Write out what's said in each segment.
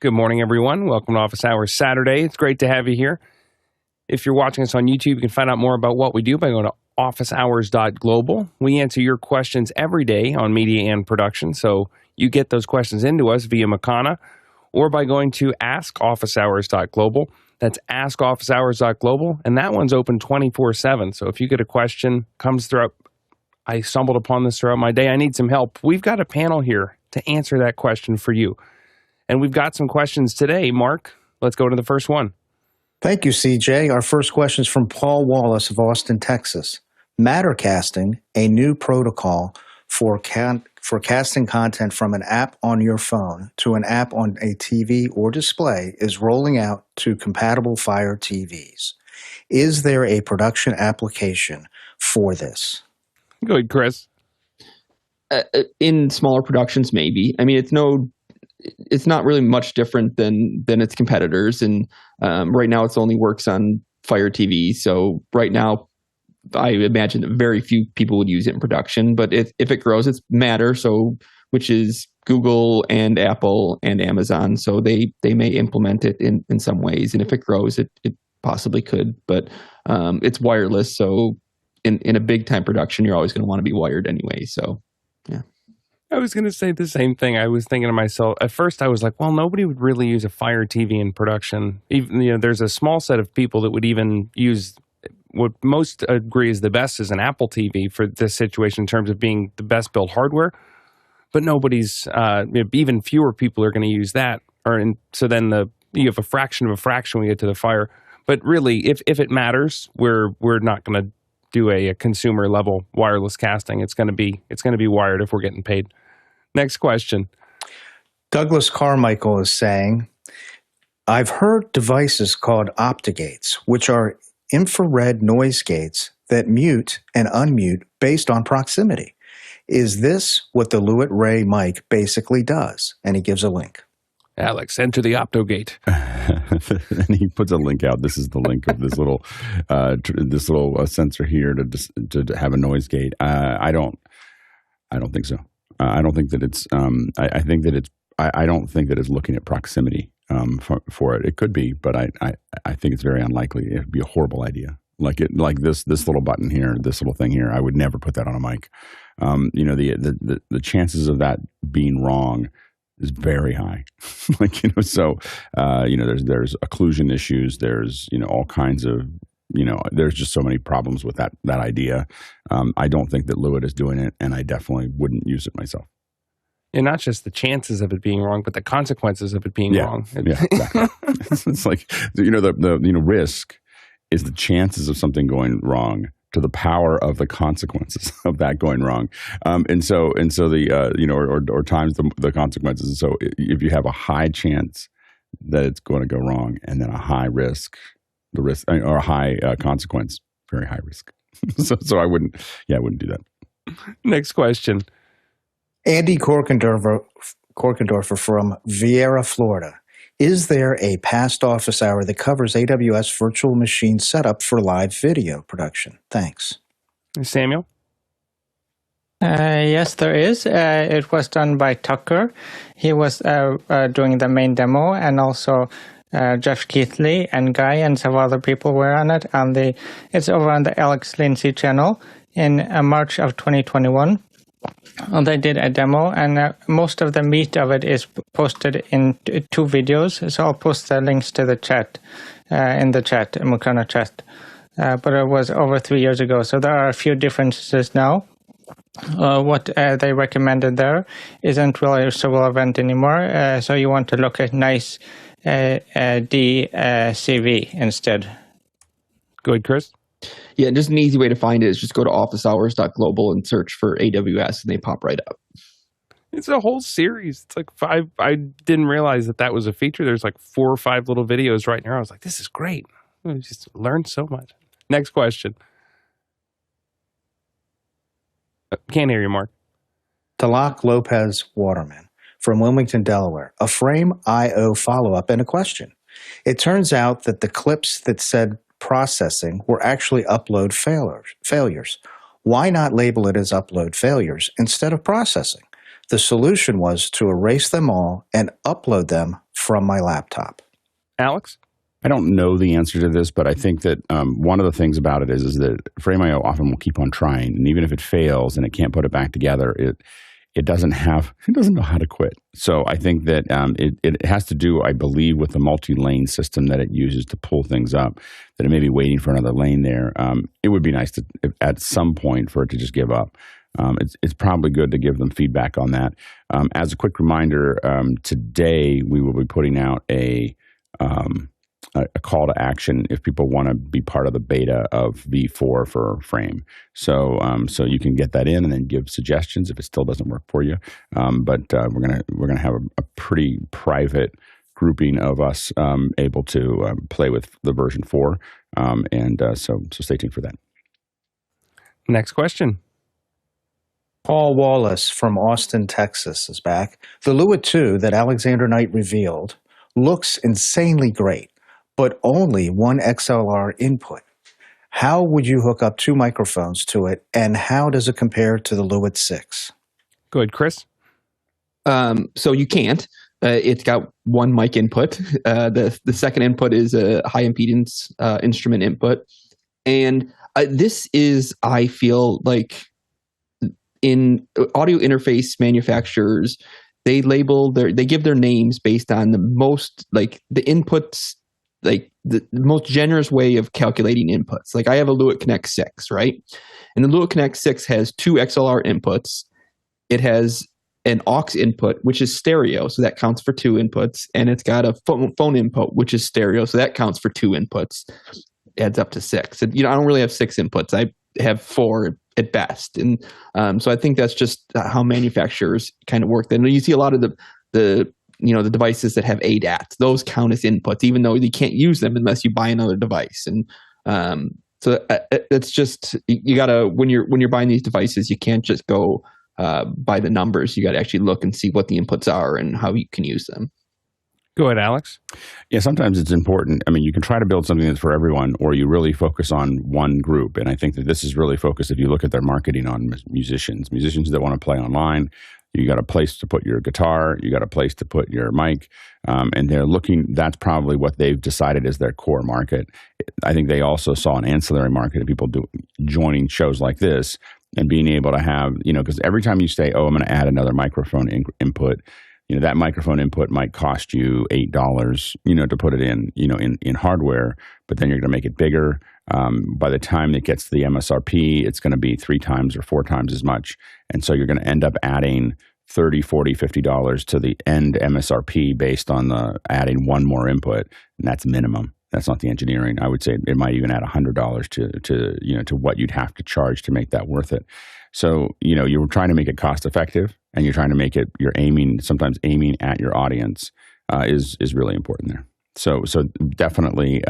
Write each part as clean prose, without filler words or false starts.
Good morning, everyone. Welcome to Office Hours Saturday. It's great to have you here. If you're watching us on YouTube, you can find out more about what we do by going to officehours.global. We answer your questions every day on media and production, so you get those questions into us via Makana or by going to askofficehours.global. That's askofficehours.global, and that one's open 24/7. So if you get a question, comes through, I stumbled upon this throughout my day, I need some help, we've got a panel here to answer that question for you. And we've got some questions today. Mark, let's go to the first one. Thank you, CJ. Our first question is from Paul Wallace of Austin, Texas. Mattercasting, a new protocol for casting content from an app on your phone to an app on a TV or display, is rolling out to compatible Fire TVs. Is there a production application for this? Go ahead, Chris. In smaller productions, maybe. I mean, it's not really much different than its competitors, and right now it only works on Fire TV. So right now, I imagine that very few people would use it in production. But if it grows, it's Matter, which is Google and Apple and Amazon. So they may implement it in some ways, and if it grows, it possibly could. But it's wireless, so in a big time production, you're always going to want to be wired anyway. So yeah. I was going to say the same thing. I was thinking to myself, at first I was like, well, nobody would really use a Fire TV in production. Even, there's a small set of people that would even use what most agree is the best is an Apple TV for this situation in terms of being the best built hardware. But nobody's, even fewer people are going to use that. So then you have a fraction of a fraction when we get to the Fire. But really, if it matters, we're not going to do a consumer level wireless casting. It's going to be wired if we're getting paid. Next question. Douglas Carmichael is saying, I've heard devices called Optogates, which are infrared noise gates that mute and unmute based on proximity. Is this what the Lewitt Ray mic basically does? And he gives a link. Alex, enter the Optogate. And he puts a link out. This is the link of this little sensor here to have a noise gate. I don't think so. I don't think that it's. I think that it's. I don't think that it's looking at proximity for it. It could be, but I think it's very unlikely. It'd be a horrible idea. Like this little button here, this little thing here. I would never put that on a mic. The chances of that being wrong is very high. There's occlusion issues. There's, all kinds of, there's just so many problems with that idea. I don't think that Lewitt is doing it, and I definitely wouldn't use it myself. And not just the chances of it being wrong, but the consequences of it being wrong. Yeah, exactly. It's like, the risk is the chances of something going wrong to the power of the consequences of that going wrong, and so the times the consequences. And so if you have a high chance that it's going to go wrong, and then a high risk, or a high consequence, very high risk. so I wouldn't do that. Next question. Andy Korkendorfer from Vieira, Florida. Is there a past office hour that covers AWS virtual machine setup for live video production? Thanks. Samuel? Yes, there is. It was done by Tucker. He was doing the main demo, and also Jeff Keithley and Guy and several other people were on it. And it's over on the Alex Lindsay channel in March of 2021. They did a demo, and most of the meat of it is posted in two videos. So I'll post the links to the chat, in the chat, Mukana chat. But it was over 3 years ago, so there are a few differences now. What they recommended there isn't really so relevant anymore. So you want to look at nice DCV instead. Go ahead, Chris. Yeah, just an easy way to find it is just go to officehours.global and search for AWS, and they pop right up. It's a whole series. It's like 5. I didn't realize that was a feature. There's like 4 or 5 little videos right here. I was like, this is great. I just learned so much. Next question. Can't hear you, Mark. Talak Lopez Waterman from Wilmington, Delaware. A Frame IO follow-up and a question. It turns out that the clips that said processing were actually upload failures. Why not label it as upload failures instead of processing? The solution was to erase them all and upload them from my laptop? Alex? I don't know the answer to this, but I think that one of the things about it is that Frame.io often will keep on trying, and even if it fails and it can't put it back together, it doesn't know how to quit. So I think that it has to do, I believe, with the multi-lane system that it uses to pull things up, that it may be waiting for another lane there. It would be nice to, at some point, for it to just give up. It's probably good to give them feedback on that. As a quick reminder, today we will be putting out a call to action if people want to be part of the beta of V4 for Frame. So you can get that in and then give suggestions if it still doesn't work for you. But we're gonna have a pretty private grouping of us able to play with the version 4. So stay tuned for that. Next question. Paul Wallace from Austin, Texas is back. The Lewitt 2 that Alexander Knight revealed looks insanely great, but only one XLR input. How would you hook up 2 microphones to it, and how does it compare to the Lewitt 6? Go ahead, Chris. So you can't. It's got one mic input. The second input is a high impedance instrument input. And this is, I feel like, in audio interface manufacturers, they give their names based on the most, like, the inputs, like the most generous way of calculating inputs. Like I have a Lewitt Connect 6, right? And the Lewitt Connect 6 has 2 XLR inputs. It has an aux input, which is stereo, so that counts for 2 inputs. And it's got a phone input, which is stereo, so that counts for 2 inputs. Adds up to 6. And, I don't really have 6 inputs. I have 4 at best. And so I think that's just how manufacturers kind of work. And you see a lot of the devices that have ADATs, those count as inputs, even though you can't use them unless you buy another device. And so it's just, you gotta, when you're buying these devices, you can't just go by the numbers. You gotta actually look and see what the inputs are and how you can use them. Go ahead, Alex. Yeah, sometimes it's important. I mean, you can try to build something that's for everyone, or you really focus on one group. And I think that this is really focused, if you look at their marketing, on musicians that want to play online. You got a place to put your guitar, you got a place to put your mic, and that's probably what they've decided is their core market. I think they also saw an ancillary market of people joining shows like this and being able to have, because every time you say, I'm going to add another microphone input, that microphone input might cost you $8, to put it in hardware, but then you're going to make it bigger. By the time it gets to the MSRP, it's going to be 3 times or 4 times as much. And so you're going to end up adding $30, $40, $50 to the end MSRP based on adding one more input. And that's minimum. That's not the engineering. I would say it might even add $100 to what you'd have to charge to make that worth it. So, you're trying to make it cost effective, and you're trying to make it, sometimes aiming at your audience is really important there. So definitely,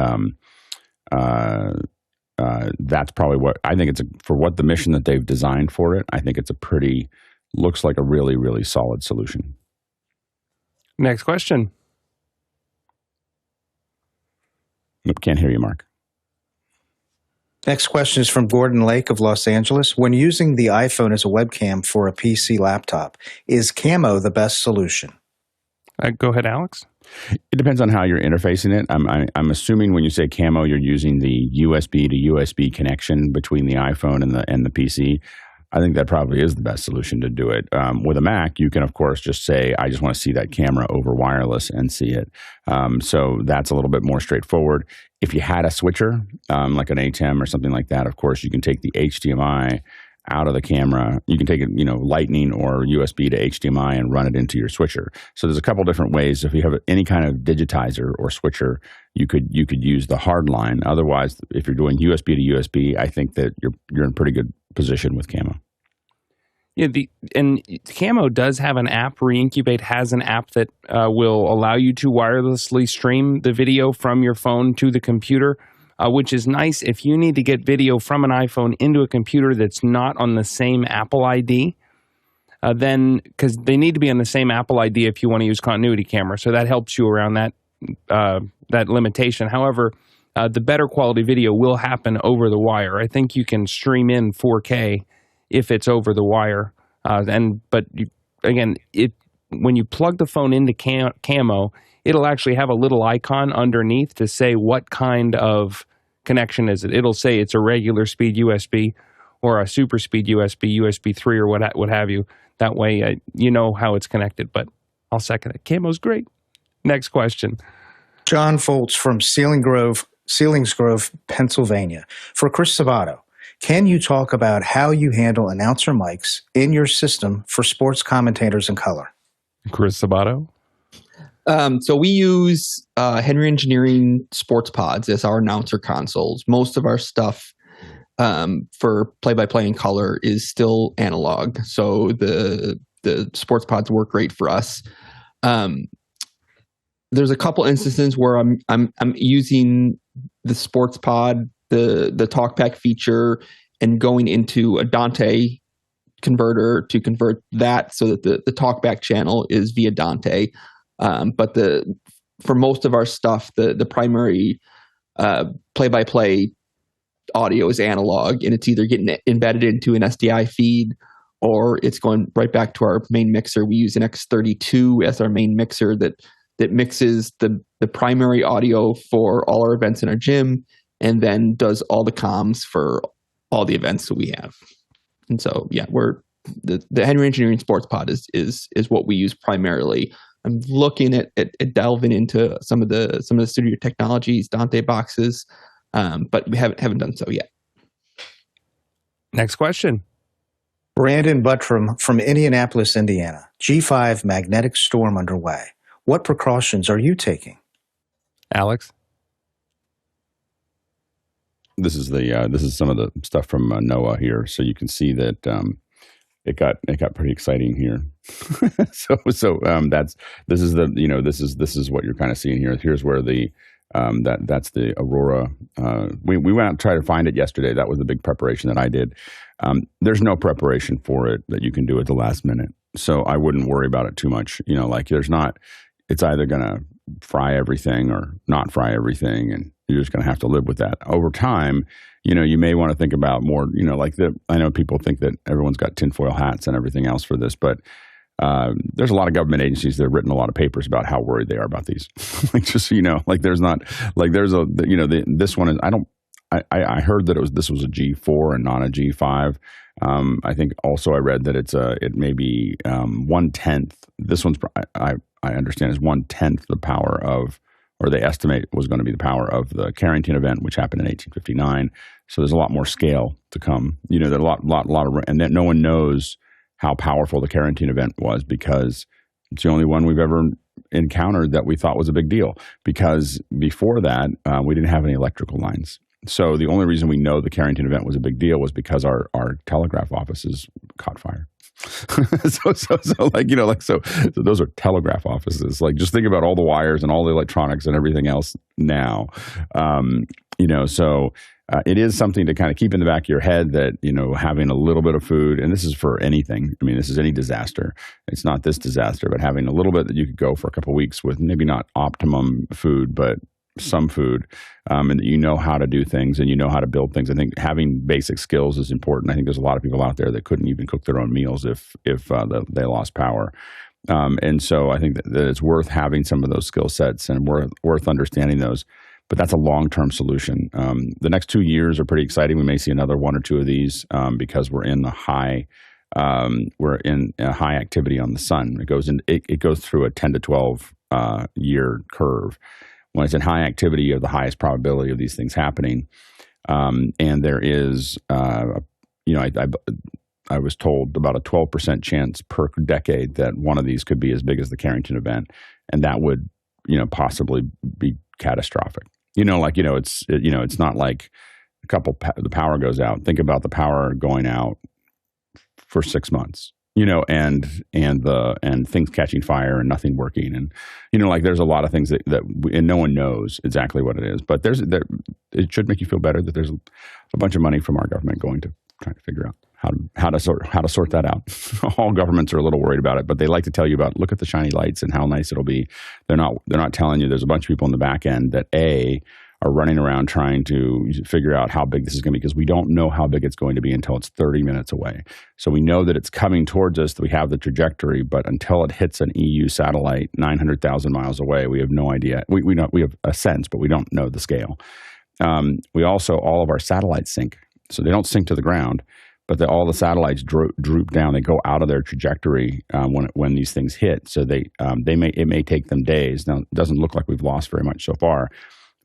that's probably what I think for what the mission that they've designed for it. I think it's looks like a really, really solid solution. Next question. Nope, can't hear you, Mark. Next question is from Gordon Lake of Los Angeles. When using the iPhone as a webcam for a PC laptop, is Camo the best solution? Go ahead, Alex. It depends on how you're interfacing it. I'm assuming when you say Camo, you're using the USB to USB connection between the iPhone and the PC. I think that probably is the best solution to do it. With a Mac, you can, of course, just say, I just want to see that camera over wireless and see it. So that's a little bit more straightforward. If you had a switcher, like an ATEM or something like that, of course, you can take the HDMI out of the camera. You can take it, Lightning or USB to HDMI and run it into your switcher. So there's a couple different ways. If you have any kind of digitizer or switcher, you could use the hard line. Otherwise, if you're doing USB to USB, I think that you're in pretty good position with Camo. Yeah, and Camo does have an app. Reincubate has an app that will allow you to wirelessly stream the video from your phone to the computer, which is nice if you need to get video from an iPhone into a computer that's not on the same Apple ID. Then, because they need to be on the same Apple ID if you want to use continuity camera, so that helps you around that limitation. However, the better quality video will happen over the wire. I think you can stream in 4K if it's over the wire. When you plug the phone into Camo, it'll actually have a little icon underneath to say what kind of connection is it. It'll say it's a regular speed USB or a super speed USB, USB 3 or what have you. That way you know how it's connected, but I'll second it. Camo's great. Next question. John Foltz from Selinsgrove, Pennsylvania. For Chris Sabato, can you talk about how you handle announcer mics in your system for sports commentators in color? Chris Sabato? So we use Henry Engineering sports pods as our announcer consoles. Most of our stuff for play-by-play in color is still analog. So the sports pods work great for us. There's a couple instances where I'm using the sports pod, the TalkBack feature, and going into a Dante converter to convert that so that the TalkBack channel is via Dante. But for most of our stuff, the primary play-by-play audio is analog, and it's either getting embedded into an SDI feed or it's going right back to our main mixer. We use an X32 as our main mixer that mixes the primary audio for all our events in our gym and then does all the comms for all the events that we have. And so, yeah, the Henry Engineering Sports Pod is what we use primarily. I'm looking at delving into some of the studio technologies, Dante boxes, but we haven't done so yet. Next question. Brandon Buttram from Indianapolis, Indiana. G5 magnetic storm underway. What precautions are you taking? Alex? This is some of the stuff from NOAA here, so you can see that it got pretty exciting here. This is what you're kind of seeing here. Here's where that's the aurora. We went out and tried to find it yesterday. That was the big preparation that I did. There's no preparation for it that you can do at the last minute, so I wouldn't worry about it too much. There's not. It's either going to fry everything or not fry everything, and you're just going to have to live with that. Over time, you may want to think about more, I know people think that everyone's got tinfoil hats and everything else for this, but there's a lot of government agencies that have written a lot of papers about how worried they are about these. This one is, I heard that this was a G4 and not a G5. I think also I read that it may be 1/10. This one's, I understand, is 1/10 the power of, or they estimate was going to be the power of the Carrington event, which happened in 1859. So there's a lot more scale to come. There's a lot of, and that no one knows how powerful the Carrington event was because it's the only one we've ever encountered that we thought was a big deal. Because before that, we didn't have any electrical lines. So the only reason we know the Carrington event was a big deal was because our telegraph offices caught fire. So those are telegraph offices. Just think about all the wires and all the electronics and everything else now. It is something to kind of keep in the back of your head that, having a little bit of food, and this is for anything. I mean, this is any disaster. It's not this disaster, but having a little bit that you could go for a couple of weeks with maybe not optimum food, but some food, and that you know how to do things and you know how to build things. I think having basic skills is important. I think there's a lot of people out there that couldn't even cook their own meals if they lost power. And so I think that it's worth having some of those skill sets and worth understanding those. But that's a long-term solution. The next 2 years are pretty exciting. We may see another one or two of these because we're in a high activity on the sun. It goes through a 10 to 12 year curve. When it's in high activity, you have the highest probability of these things happening. And there is, I was told about a 12% chance per decade that one of these could be as big as the Carrington event, and that would, possibly be catastrophic. It's not like the power goes out. Think about the power going out for 6 months. And things catching fire and nothing working, and there's a lot of things that and no one knows exactly what it is. But it should make you feel better that there's a bunch of money from our government going to trying to figure out how to sort that out. All governments are a little worried about it, but they like to tell you about look at the shiny lights and how nice it'll be. They're not telling you there's a bunch of people in the back end that are running around trying to figure out how big this is going to be, because we don't know how big it's going to be until it's 30 minutes away. So we know that it's coming towards us, that we have the trajectory, but until it hits an EU satellite 900,000 miles away, we have no idea. We have a sense, but we don't know the scale. We also, all of our satellites sync. So they don't sink to the ground, but all the satellites droop down. They go out of their trajectory when these things hit. So it may take them days. Now, it doesn't look like we've lost very much so far,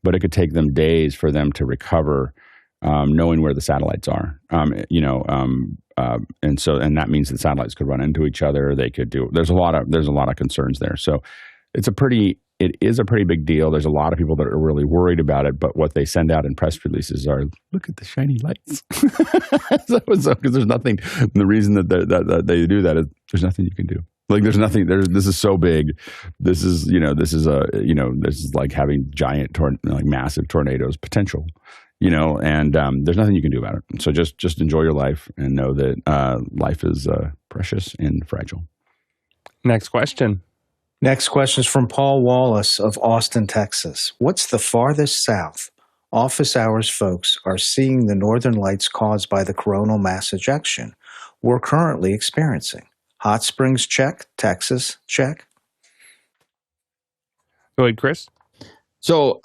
but it could take them days for them to recover, knowing where the satellites are. And that means the satellites could run into each other. They could do. There's a lot of concerns there. So it is a pretty big deal. There's a lot of people that are really worried about it, but what they send out in press releases are, look at the shiny lights. Because there's nothing. The reason that they do that is there's nothing you can do. Like there's nothing. This is so big. This is like having giant massive tornadoes potential. And there's nothing you can do about it. So just enjoy your life and know that life is precious and fragile. Next question. Next question is from Paul Wallace of Austin, Texas. What's the farthest south office hours folks are seeing the northern lights caused by the coronal mass ejection we're currently experiencing? Hot Springs, check. Texas, check. Go ahead, Chris. So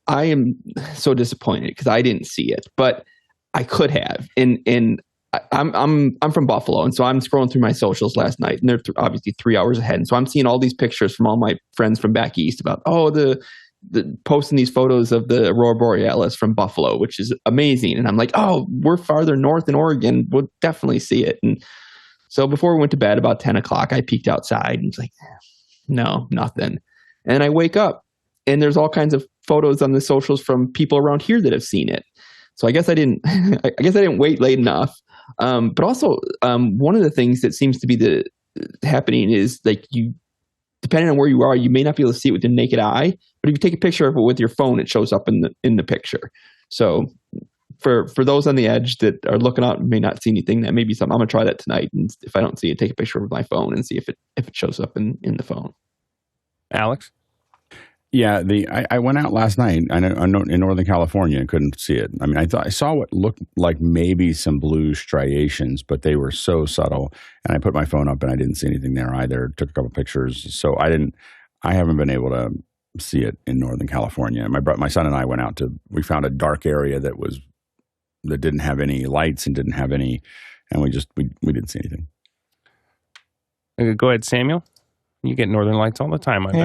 I am so disappointed because I didn't see it, but I could have. And I'm from Buffalo, and so I'm scrolling through my socials last night, and they're obviously 3 hours ahead. And so I'm seeing all these pictures from all my friends from back east about the posting these photos of the Aurora Borealis from Buffalo, which is amazing. And I'm like, oh, we're farther north in Oregon, we'll definitely see it. And so before we went to bed about 10 o'clock, I peeked outside and was like, no, nothing. And I wake up, and there's all kinds of photos on the socials from people around here that have seen it. So I guess I didn't wait late enough. But also, one of the things that seems to be happening is like depending on where you are, you may not be able to see it with your naked eye, but if you take a picture of it with your phone, it shows up in the picture. So for those on the edge that are looking out and may not see anything, that may be something. I'm gonna try that tonight, and if I don't see it, take a picture with my phone and see if it shows up in the phone. Alex? Yeah, I went out last night. I know in Northern California and couldn't see it. I mean, I saw what looked like maybe some blue striations, but they were so subtle. And I put my phone up and I didn't see anything there either. Took a couple pictures, so I haven't been able to see it in Northern California. My son and I went out we found a dark area that didn't have any lights and didn't have any, and we didn't see anything. Go ahead, Samuel. You get northern lights all the time, I bet.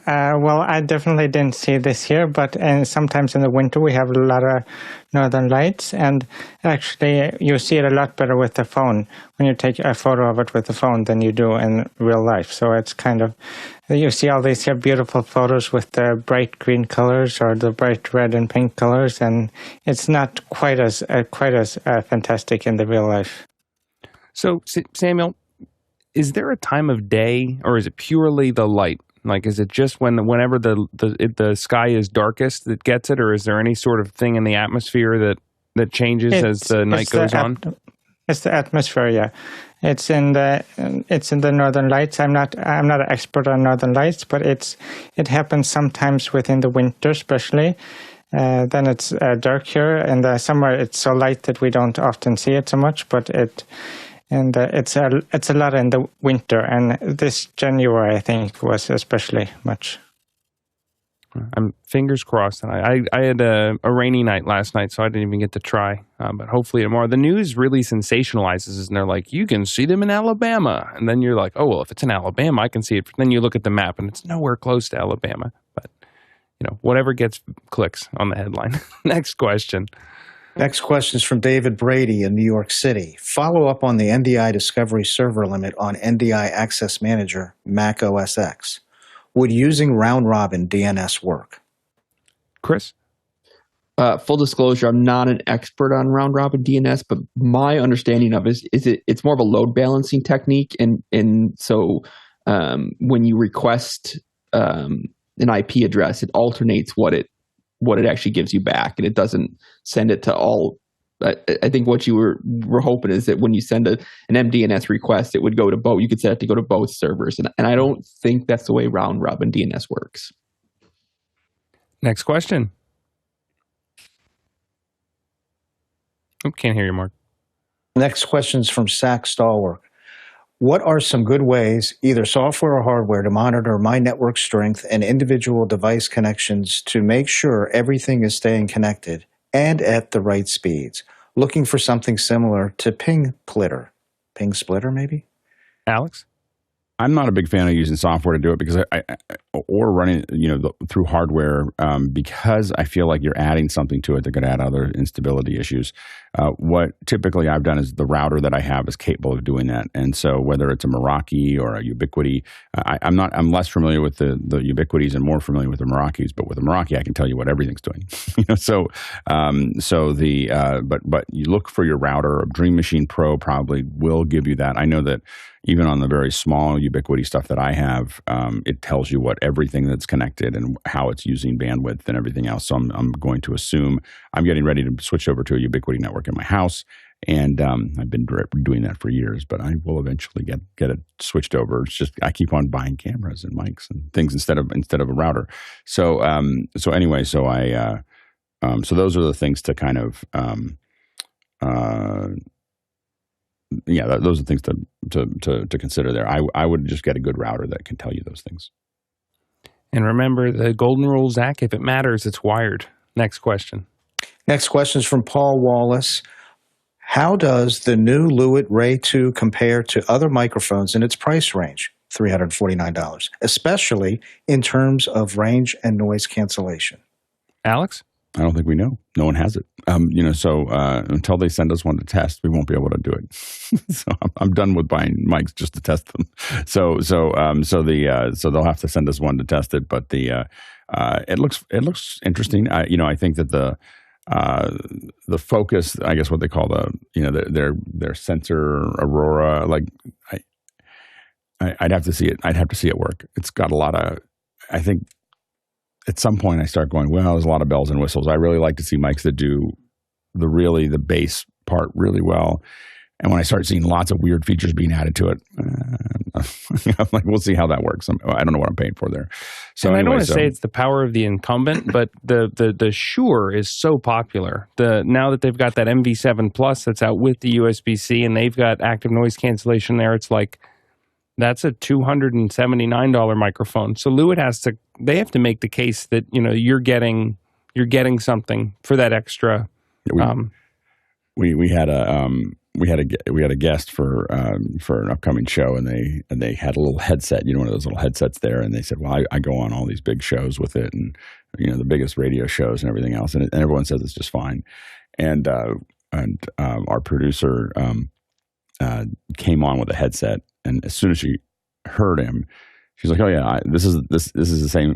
Yeah, well, I definitely didn't see this here, but sometimes in the winter we have a lot of northern lights, and actually you see it a lot better with the phone when you take a photo of it with the phone than you do in real life. So it's kind of, you see all these here beautiful photos with the bright green colors or the bright red and pink colors, and it's not quite as fantastic in the real life. So, Samuel, is there a time of day, or is it purely the light? Like, is it just whenever the sky is darkest that gets it, or is there any sort of thing in the atmosphere that changes as the night goes on? It's the atmosphere, yeah. It's in the northern lights. I'm not an expert on northern lights, but it happens sometimes within the winter, especially. Then it's dark here. In the summer, it's so light that we don't often see it so much, but it's a lot in the winter, and this January I think was especially much. I'm fingers crossed. I had a rainy night last night, so I didn't even get to try. But hopefully tomorrow. The news really sensationalizes it, and they're like, you can see them in Alabama, and then you're like, oh well, if it's in Alabama, I can see it. Then you look at the map, and it's nowhere close to Alabama. But whatever gets clicks on the headline. Next question. Next question is from David Brady in New York City. Follow up on the NDI Discovery server limit on NDI Access Manager Mac OS X. Would using round-robin DNS work? Chris? Full disclosure, I'm not an expert on round-robin DNS, but my understanding of it is it's more of a load balancing technique. And so when you request an IP address, it alternates what it actually gives you back, and it doesn't send it to all. I think what you were hoping is that when you send an MDNS request, it would go to both. You could set it to go to both servers, and I don't think that's the way round robin DNS works. Next question. Oh, can't hear you, Mark. Next question is from Sack Stalwart. What are some good ways, either software or hardware, to monitor my network strength and individual device connections to make sure everything is staying connected and at the right speeds? Looking for something similar to Ping Splitter, maybe? Alex? I'm not a big fan of using software to do it because or running, through hardware, because I feel like you're adding something to it that could add other instability issues. What typically I've done is the router that I have is capable of doing that. And so whether it's a Meraki or a Ubiquiti, I'm less familiar with the Ubiquities and more familiar with the Merakis, but with the Meraki, I can tell you what everything's doing. But you look for your router. Dream Machine Pro probably will give you that. I know that even on the very small Ubiquiti stuff that I have, it tells you what everything that's connected and how it's using bandwidth and everything else. So I'm going to assume I'm getting ready to switch over to a Ubiquiti network in my house, and I've been doing that for years. But I will eventually get it switched over. It's just I keep on buying cameras and mics and things instead of a router. So so those are the things to kind of. Those are things to consider there. I would just get a good router that can tell you those things. And remember the golden rule, Zach, if it matters, it's wired. Next question. Next question is from Paul Wallace. How does the new Lewitt Ray 2 compare to other microphones in its price range, $349, especially in terms of range and noise cancellation? Alex? I don't think we know. No one has it. Until they send us one to test, we won't be able to do it. So I'm done with buying mics just to test them. So they'll have to send us one to test it. But it looks interesting. I think that the focus, I guess what they call their sensor Aurora, I'd have to see it. I'd have to see it work. It's got a lot of, I think. At some point, I start going, well, there's a lot of bells and whistles. I really like to see mics that do the bass part really well. And when I start seeing lots of weird features being added to it, I'm like, we'll see how that works. I don't know what I'm paying for there. So I don't want to say it's the power of the incumbent, but the Shure is so popular. Now that they've got that MV7 Plus that's out with the USB-C and they've got active noise cancellation there, it's like, that's a $279 microphone. So Lewitt they have to make the case that you're getting something for that extra. We had a guest for an upcoming show, and they had a little headset, one of those little headsets there, and they said, well, I go on all these big shows with it, and the biggest radio shows and everything else, and everyone says it's just fine. And our producer came on with a headset. And as soon as she heard him, she's like, "Oh yeah, this is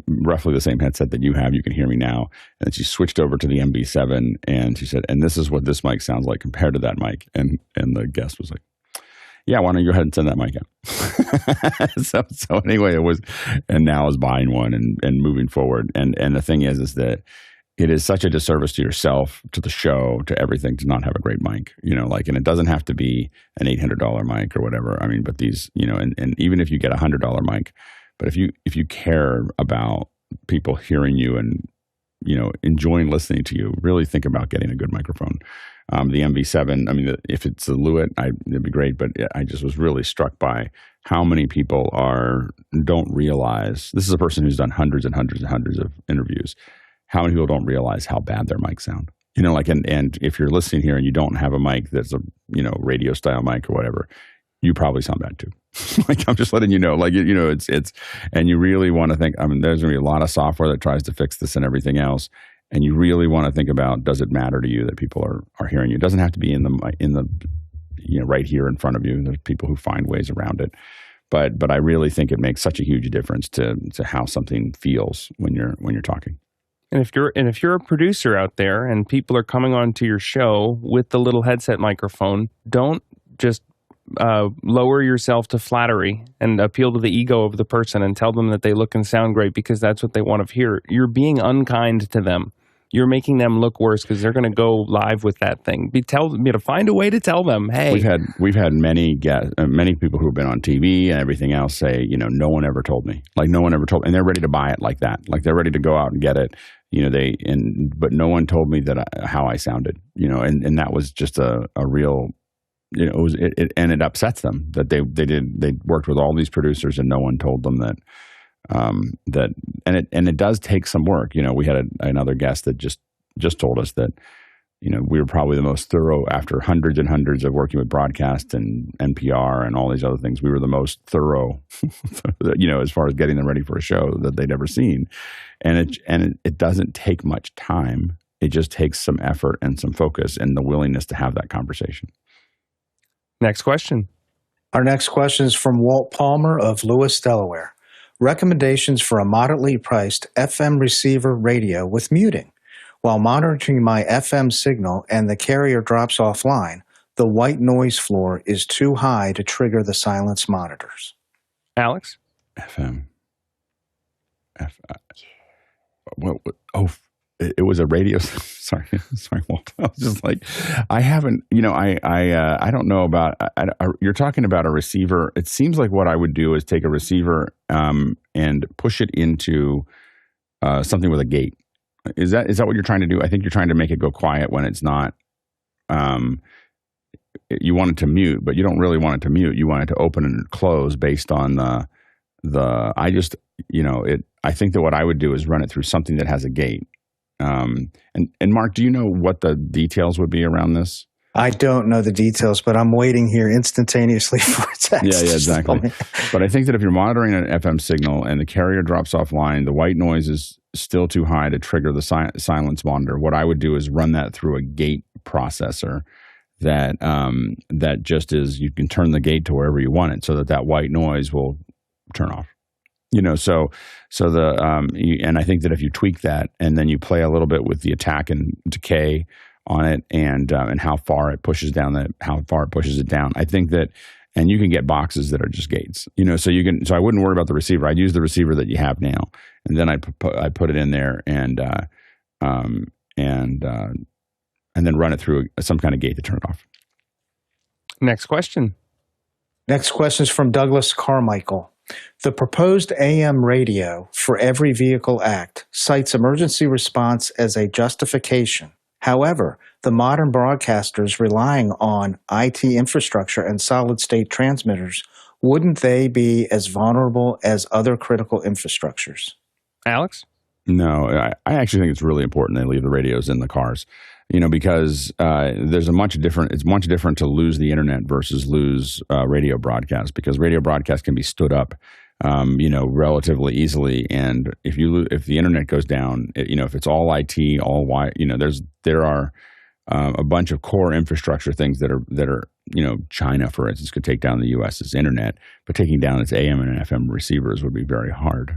roughly the same headset that you have. You can hear me now." And she switched over to the MB7, and she said, "And this is what this mic sounds like compared to that mic." And the guest was like, "Yeah, why don't you go ahead and send that mic out?" so anyway, it was, and now is buying one and moving forward. And the thing is that it is such a disservice to yourself, to the show, to everything, to not have a great mic, and it doesn't have to be an $800 mic or whatever. I mean, but these, and even if you get a $100 mic, but if you care about people hearing you and, enjoying listening to you, really think about getting a good microphone. The MV7, I mean, if it's a Lewitt, it'd be great, but I just was really struck by how many people don't realize, this is a person who's done hundreds and hundreds and hundreds of interviews, how many people don't realize how bad their mics sound? And if you're listening here and you don't have a mic that's a, radio style mic or whatever, you probably sound bad too. I'm just letting you know, it's, and you really want to think, there's going to be a lot of software that tries to fix this and everything else. And you really want to think about, does it matter to you that people are hearing you? It doesn't have to be in the right here in front of you. There's people who find ways around it. But I really think it makes such a huge difference to how something feels when you're talking. And if you're a producer out there and people are coming onto your show with the little headset microphone, don't just lower yourself to flattery and appeal to the ego of the person and tell them that they look and sound great because that's what they want to hear. You're being unkind to them. You're making them look worse because they're going to go live with that thing. Find a way to tell them, hey. We've had many people who have been on TV and everything else say, no one ever told me. Like no one ever told me. And they're ready to buy it like that. Like they're ready to go out and get it. but no one told me how I sounded, and that was just a real, and it upsets them that they worked with all these producers and no one told them that, and it does take some work. We had another guest that just told us that, we were probably the most thorough after hundreds and hundreds of working with broadcast and NPR and all these other things. We were the most thorough, as far as getting them ready for a show that they'd ever seen. And it doesn't take much time. It just takes some effort and some focus and the willingness to have that conversation. Next question. Our next question is from Walt Palmer of Lewis, Delaware. Recommendations for a moderately priced FM receiver radio with muting. While monitoring my FM signal and the carrier drops offline, the white noise floor is too high to trigger the silence monitors. Alex? FM. It was a radio. Sorry, Walt. I was just like, I haven't, I don't know about, you're talking about a receiver. It seems like what I would do is take a receiver and push it into something with a gate. Is that what you're trying to do? I think you're trying to make it go quiet when it's not. You want it to mute, but you don't really want it to mute. You want it to open and close based on I think that what I would do is run it through something that has a gate. And Mark, do you know what the details would be around this? I don't know the details, but I'm waiting here instantaneously for a text. Yeah, exactly. But I think that if you're monitoring an FM signal and the carrier drops offline, the white noise is still too high to trigger the silence monitor. What I would do is run that through a gate processor that just is, you can turn the gate to wherever you want it so that white noise will turn off. And I think that if you tweak that and then you play a little bit with the attack and decay on it and how far it pushes it down, I think that, and you can get boxes that are just gates, so I wouldn't worry about the receiver. I'd use the receiver that you have now, and then I put it in there and then run it through some kind of gate to turn it off. Next question. Next question is from Douglas Carmichael. The proposed AM radio for Every Vehicle Act cites emergency response as a justification. However, the modern broadcasters relying on IT infrastructure and solid-state transmitters, wouldn't they be as vulnerable as other critical infrastructures? Alex? No, I actually think it's really important they leave the radios in the cars, because there's it's much different to lose the internet versus lose radio broadcast, because radio broadcast can be stood up, relatively easily. And if the internet goes down, if it's all IT, all wire, there are a bunch of core infrastructure things that are China, for instance, could take down the U.S.'s internet, but taking down its AM and FM receivers would be very hard.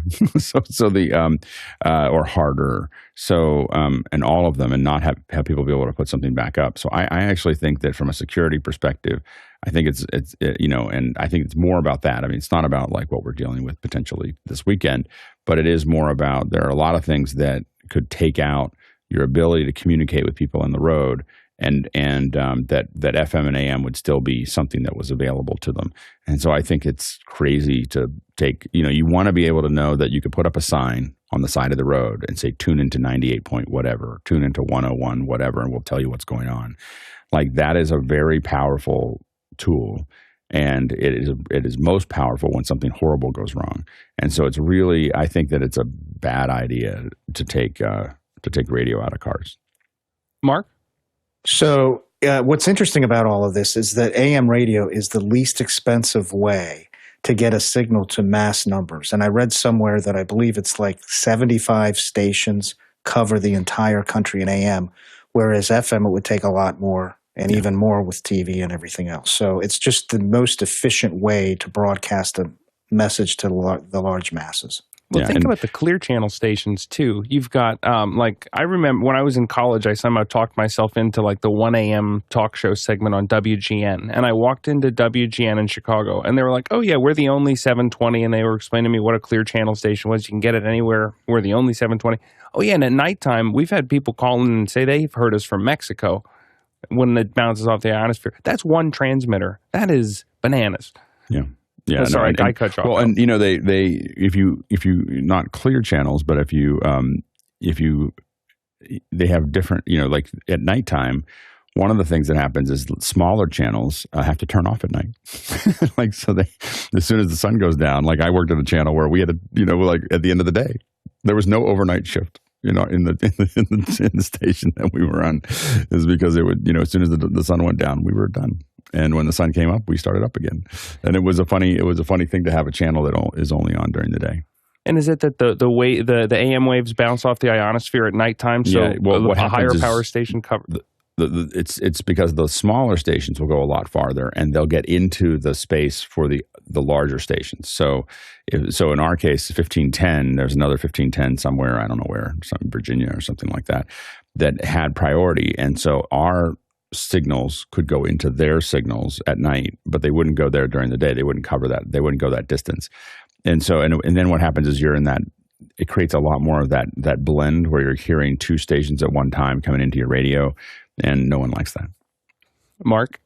Or harder. So, and all of them, and not have people be able to put something back up. So I actually think that from a security perspective, I think and I think it's more about that. I mean, it's not about like what we're dealing with potentially this weekend, but it is more about, there are a lot of things that could take out your ability to communicate with people on the road, and that FM and AM would still be something that was available to them. And so I think it's crazy to take, you want to be able to know that you could put up a sign on the side of the road and say, tune into 98 point whatever, tune into 101 whatever, and we'll tell you what's going on. Like, that is a very powerful tool. And it is most powerful when something horrible goes wrong. And so it's really, I think that it's a bad idea to take radio out of cars. Mark? So what's interesting about all of this is that AM radio is the least expensive way to get a signal to mass numbers. And I read somewhere that I believe it's like 75 stations cover the entire country in AM, whereas FM, it would take a lot more, and even more with TV and everything else. So it's just the most efficient way to broadcast a message to the large masses. Well, think about the clear channel stations too. You've got I remember when I was in college, I somehow talked myself into like the 1 a.m. talk show segment on WGN, and I walked into WGN in Chicago, and they were like, "Oh yeah, we're the only 720," and they were explaining to me what a clear channel station was. You can get it anywhere. We're the only 720. Oh yeah, and at nighttime, we've had people call in and say they've heard us from Mexico when it bounces off the ionosphere. That's one transmitter. That is bananas. Yeah. Yeah, sorry, I cut you off. Well, and they if you not clear channels, but if you they have different, like at nighttime, one of the things that happens is smaller channels have to turn off at night. As soon as the sun goes down, like I worked at a channel where we had like at the end of the day, there was no overnight shift, in the station that we were on, is because it would, as soon as the sun went down, we were done. And when the sun came up, we started up again. And it was a funny thing to have a channel that is only on during the day. And is it that the AM waves bounce off the ionosphere at nighttime? So a higher power station cover. It's because the smaller stations will go a lot farther, and they'll get into the space for the larger stations. So in our case, 1510, there's another 1510 somewhere, I don't know where, Virginia or something like that had priority, and so our signals could go into their signals at night, but they wouldn't go there during the day. They wouldn't cover that. They wouldn't go that distance. And so, and then what happens is you're in that. It creates a lot more of that blend where you're hearing two stations at one time coming into your radio. And no one likes that. Mark?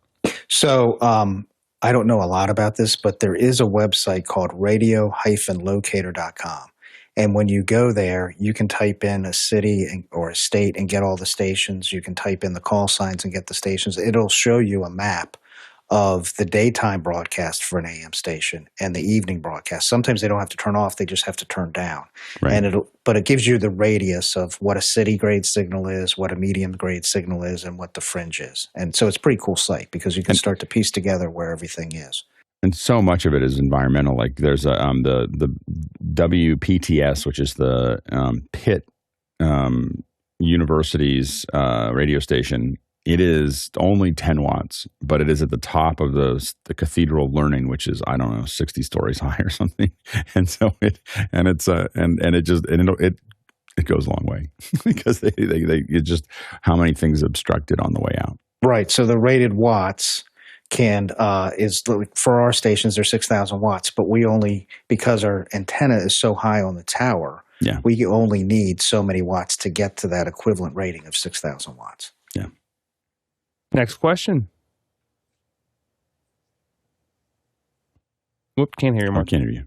So I don't know a lot about this, but there is a website called radio-locator.com. And when you go there, you can type in a city or a state and get all the stations. You can type in the call signs and get the stations. It'll show you a map of the daytime broadcast for an AM station and the evening broadcast. Sometimes they don't have to turn off; they just have to turn down. Right. But it gives you the radius of what a city grade signal is, what a medium grade signal is, and what the fringe is. And so it's a pretty cool site because you can start to piece together where everything is. And so much of it is environmental. Like there's the WPTS, which is the Pitt University's radio station. It is only 10 watts, but it is at the top of the Cathedral of Learning, which is, I don't know, 60 stories high or something. And so it goes a long way because it's just how many things obstructed on the way out. Right. So the rated watts is for our stations, they're 6,000 watts, but we only, because our antenna is so high on the tower, we only need so many watts to get to that equivalent rating of 6,000 watts. Yeah. Next question. Whoop, can't hear you, Mark. Can't hear you.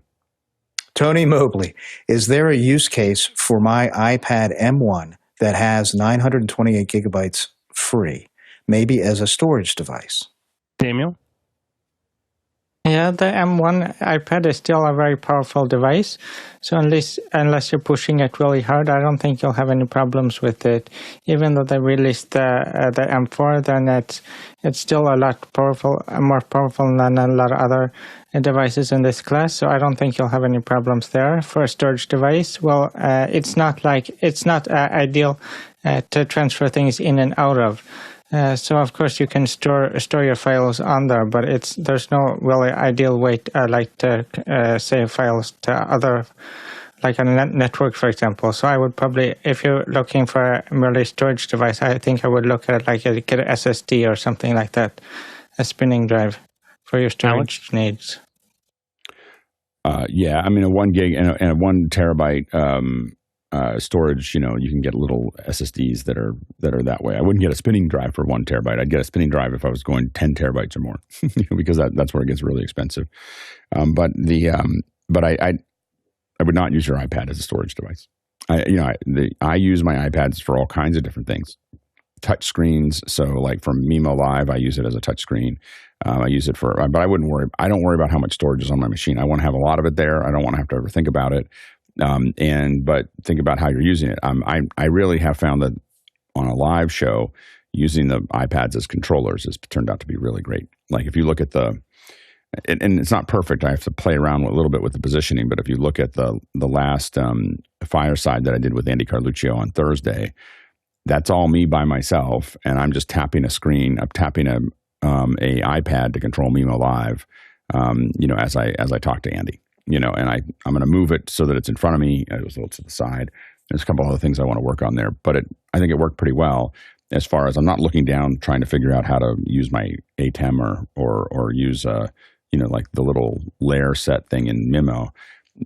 Tony Mobley, is there a use case for my iPad M1 that has 928 gigabytes free, maybe as a storage device? Daniel? Yeah, the M1 iPad is still a very powerful device. So unless you're pushing it really hard, I don't think you'll have any problems with it. Even though they released the M4, then it's still a lot more powerful than a lot of other devices in this class. So I don't think you'll have any problems there. For a storage device, well, it's not ideal to transfer things in and out of. So of course you can store your files on there, but there's no really ideal way to save files to other, like on a network, for example. So I would probably, if you're looking for a merely storage device, I think I would look at get an SSD or something like that, a spinning drive for your storage needs. Yeah, I mean a 1 gig and a 1 terabyte. Storage, you can get little SSDs that are that way. I wouldn't get a spinning drive for 1 terabyte. I'd get a spinning drive if I was going 10 terabytes or more, because that's where it gets really expensive. But I would not use your iPad as a storage device. I use my iPads for all kinds of different things. Touch screens. So like from Mimo Live, I use it as a touch screen. I use it but I don't worry about how much storage is on my machine. I want to have a lot of it there. I don't want to have to ever think about it. But think about how you're using it. I really have found that on a live show, using the iPads as controllers has turned out to be really great. Like if you look at and it's not perfect. I have to play around a little bit with the positioning. But if you look at the last fireside that I did with Andy Carluccio on Thursday, that's all me by myself, and I'm just tapping a screen. I'm tapping a iPad to control Mimo Live. As I talk to Andy. And I'm going to move it so that it's in front of me. It was a little to the side. There's a couple other things I want to work on there, but I think it worked pretty well as far as I'm not looking down trying to figure out how to use my ATEM or use like the little layer set thing in Mimo.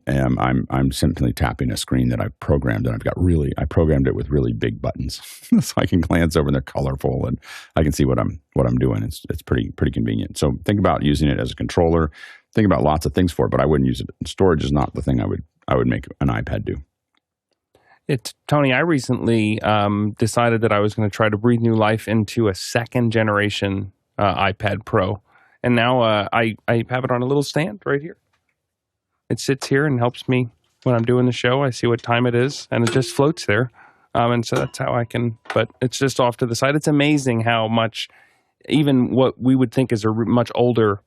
I'm simply tapping a screen that I've programmed, and I programmed it with really big buttons, so I can glance over and they're colorful, and I can see what I'm doing. It's pretty convenient. So think about using it as a controller. Think about lots of things for it, but I wouldn't use it. Storage is not the thing I would make an iPad do. Tony, I recently decided that I was going to try to breathe new life into a second generation iPad Pro. And now I have it on a little stand right here. It sits here and helps me when I'm doing the show. I see what time it is, and it just floats there. And so that's how I can, but it's just off to the side. It's amazing how much, even what we would think is a much older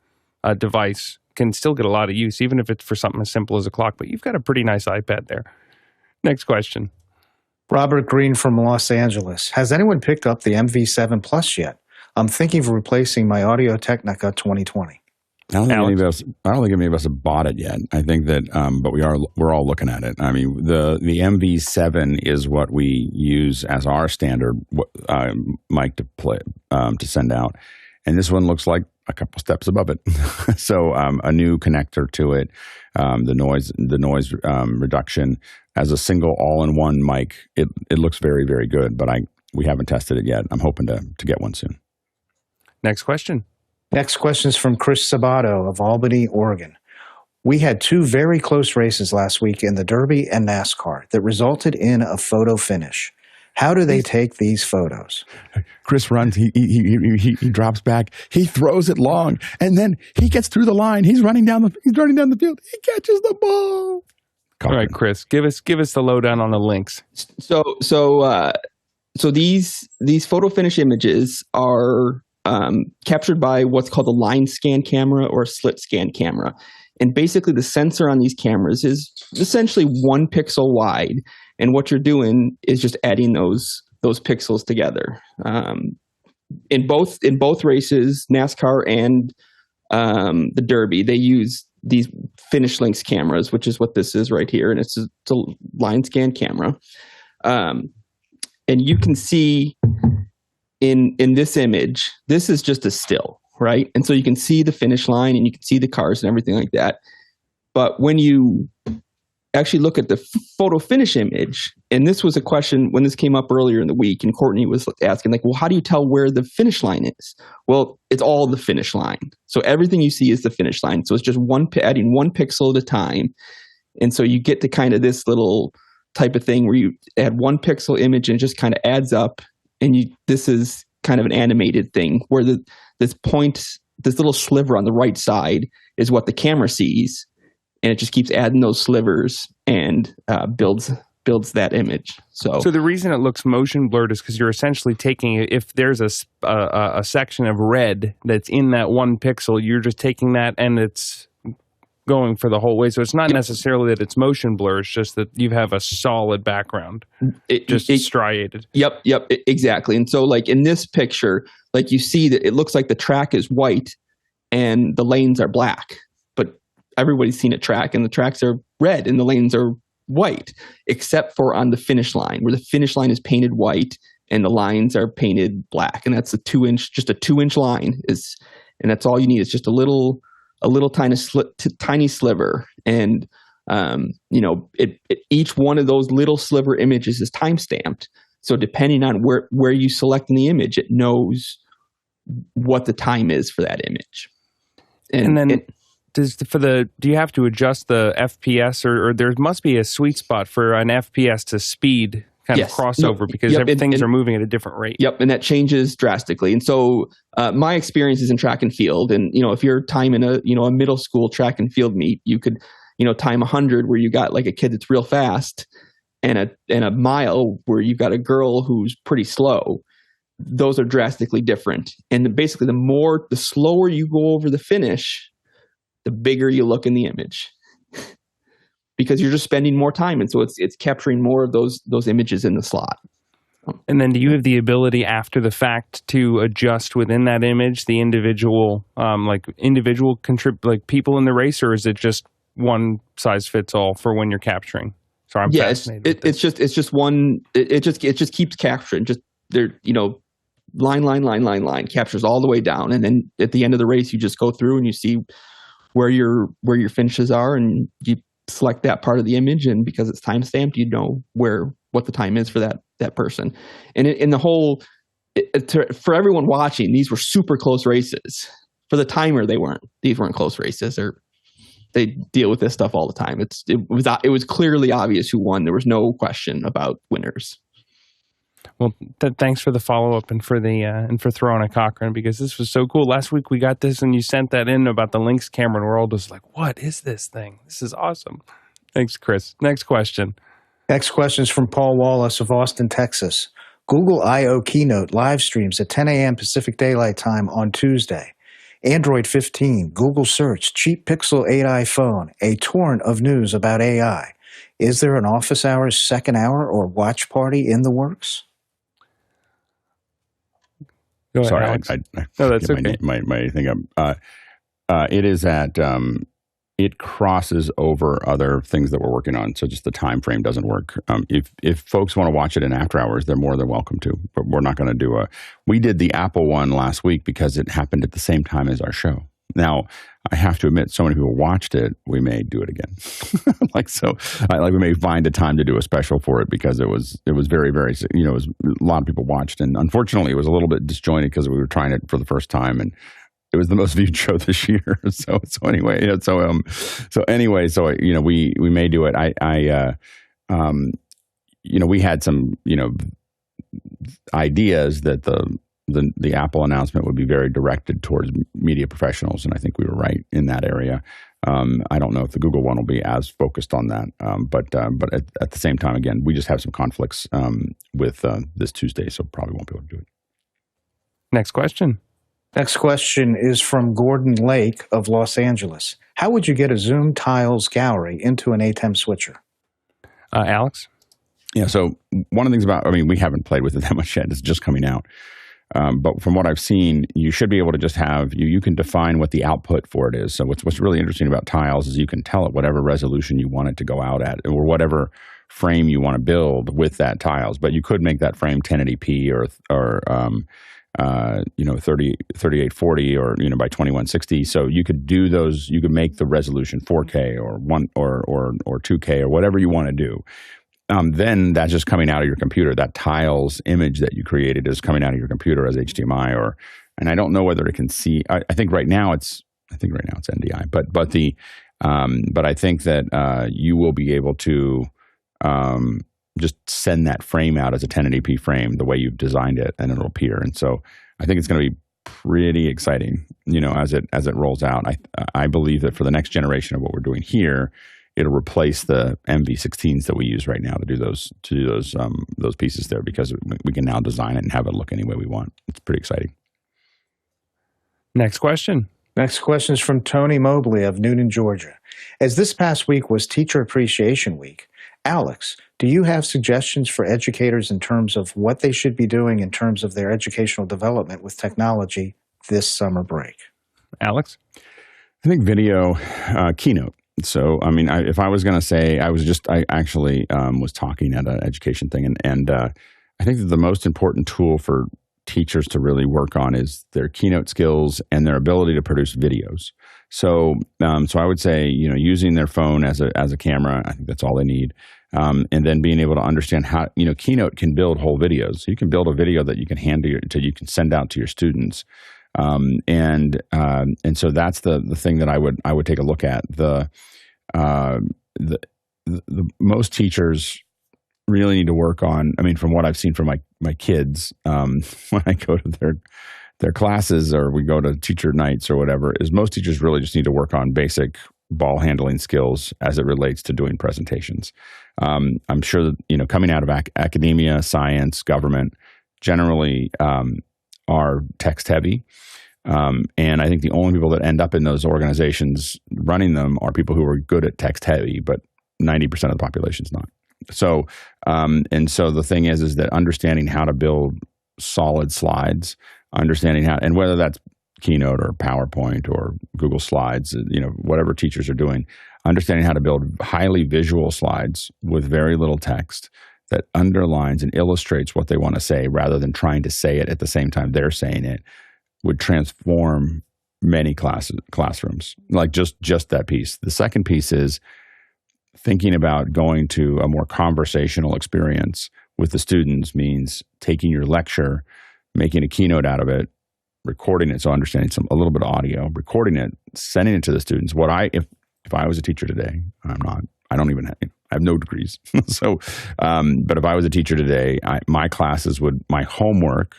device can still get a lot of use, even if it's for something as simple as a clock. But you've got a pretty nice iPad there. Next question. Robert Green from Los Angeles. Has anyone picked up the MV7 Plus yet? I'm thinking of replacing my Audio-Technica 2020. I don't think any of us have bought it yet. I think that, but we're all looking at it. I mean, the MV7 is what we use as our standard mic to play to send out, and this one looks like a couple steps above it. So a new connector to it, the noise reduction as a single all-in-one mic. It looks very, very good, but we haven't tested it yet. I'm hoping to get one soon. Next question. Next question is from Chris Sabato of Albany, Oregon. We had two very close races last week in the Derby and NASCAR that resulted in a photo finish. How do they take these photos? Chris runs. He drops back. He throws it long, and then he gets through the line. He's running down the field. He catches the ball. Cochran. All right, Chris, give us the lowdown on the links. So these photo finish images are captured by what's called a line scan camera or a slit scan camera. And basically the sensor on these cameras is essentially 1 pixel wide. And what you're doing is just adding those pixels together. In both races, NASCAR and the Derby, they use these finish links cameras, which is what this is right here. And it's a line scan camera. And you can see in this image, this is just a still, right? And so you can see the finish line and you can see the cars and everything like that. But when you actually look at the photo finish image, and this was a question when this came up earlier in the week, and Courtney was asking, like, well, how do you tell where the finish line is? Well, it's all the finish line. So everything you see is the finish line. So it's just adding 1 pixel at a time. And so you get to kind of this little type of thing where you add 1 pixel image and it just kind of adds up. And this is kind of an animated thing where this little sliver on the right side is what the camera sees, and it just keeps adding those slivers and builds that image. So the reason it looks motion blurred is because you're essentially taking, if there's a section of red that's in that 1 pixel, you're just taking that and it's going for the whole way. So it's not necessarily that it's motion blur, it's just that you have a solid background, striated. Yep, exactly. And so like in this picture, like you see that it looks like the track is white and the lanes are black, but everybody's seen a track and the tracks are red and the lanes are white, except for on the finish line where the finish line is painted white and the lines are painted black. And that's a 2-inch line and that's all you need. It's just a little tiny sliver, and each one of those little sliver images is time stamped. So depending on where you select in the image, it knows what the time is for that image. And then do you have to adjust the FPS, or there must be a sweet spot for an FPS to speed kind of crossover, because things are moving at a different rate. Yep, and that changes drastically. And so my experience is in track and field, and if you're timing a middle school track and field meet, you could time 100 where you got like a kid that's real fast, and a mile where you got a girl who's pretty slow. Those are drastically different. And basically, the slower you go over the finish, the bigger you look in the image. Because you're just spending more time, and so it's capturing more of those images in the slot. And then, do you have the ability after the fact to adjust within that image the individual people in the race, or is it just one size fits all for when you're capturing? So I'm fascinated. It's just one. It just keeps capturing. Just there, line captures all the way down, and then at the end of the race, you just go through and you see where your finishes are, and you select that part of the image, and because it's time stamped, you know what the time is for that person. And in the whole, for everyone watching, these were super close races. For the timer, these weren't close races. they deal with this stuff all the time. It was clearly obvious who won. There was no question about winners. Well, thanks for the follow-up and for throwing a Cochran, because this was so cool. Last week we got this and you sent that in about the Lynx camera, and we're all just like, what is this thing? This is awesome. Thanks, Chris. Next question. Next question is from Paul Wallace of Austin, Texas. Google I/O keynote live streams at 10 a.m. Pacific Daylight Time on Tuesday. Android 15, Google search, cheap Pixel 8 iPhone, a torrent of news about AI. Is there an office hours second hour or watch party in the works? Go ahead, Sorry, Alex. no, that's okay. My thing up. It is at it crosses over other things that we're working on, so just the time frame doesn't work. If folks want to watch it in after hours, they're more than welcome to. But we're not going to do we did the Apple one last week because it happened at the same time as our show. Now, I have to admit, so many people watched it, we may do it again. We may find a time to do a special for it because it was very, very, it was a lot of people watched. And unfortunately, it was a little bit disjointed because we were trying it for the first time. And it was the most viewed show this year. So anyway, we may do it. We had some, ideas that the Apple announcement would be very directed towards media professionals, and I think we were right in that area. I don't know if the Google one will be as focused on that, but at the same time, again, we just have some conflicts with this Tuesday, so probably won't be able to do it. Next question. Next question is from Gordon Lake of Los Angeles. How would you get a Zoom Tiles gallery into an ATEM switcher? Alex? Yeah, so one of the things we haven't played with it that much yet. It's just coming out. But from what I've seen, you should be able to just have, you can define what the output for it is. So what's really interesting about Tiles is you can tell it whatever resolution you want it to go out at, or whatever frame you want to build with that Tiles. But you could make that frame 1080p or 3840 or by 2160. So you could do those. You could make the resolution 4K or 2K or whatever you want to do. Then that's just coming out of your computer. That Tiles image that you created is coming out of your computer as HDMI, and I don't know whether it can see. I think right now it's NDI, but I think that you will be able to just send that frame out as a 1080p frame the way you've designed it, and it'll appear. And so I think it's going to be pretty exciting, as it rolls out. I believe that for the next generation of what we're doing here, it'll replace the MV16s that we use right now to do those pieces there, because we can now design it and have it look any way we want. It's pretty exciting. Next question. Next question is from Tony Mobley of Newton, Georgia. As this past week was Teacher Appreciation Week, Alex, do you have suggestions for educators in terms of what they should be doing in terms of their educational development with technology this summer break? Alex? I think video keynote. So, if I was going to say, I actually was talking at an education thing, and I think that the most important tool for teachers to really work on is their keynote skills and their ability to produce videos. So I would say, using their phone as a camera, I think that's all they need. And then being able to understand how, Keynote can build whole videos. So you can build a video that you can you can send out to your students. And so that's the thing that I would take a look at. The most teachers really need to work on, from what I've seen from my kids, when I go to their classes or we go to teacher nights or whatever, is most teachers really just need to work on basic ball handling skills as it relates to doing presentations. I'm sure that, coming out of academia, science, government, generally are text heavy. And I think the only people that end up in those organizations running them are people who are good at text heavy, but 90% of the population is not. So, and so the thing is that understanding how to build solid slides, understanding how, and whether that's Keynote or PowerPoint or Google Slides, whatever teachers are doing, understanding how to build highly visual slides with very little text that underlines and illustrates what they want to say rather than trying to say it at the same time they're saying it would transform many classrooms. Like just that piece. The second piece is thinking about going to a more conversational experience with the students means taking your lecture, making a keynote out of it, recording it, so understanding a little bit of audio, recording it, sending it to the students. If If I was a teacher today, I'm not. I don't even I have no degrees. So, but if I was a teacher today, my homework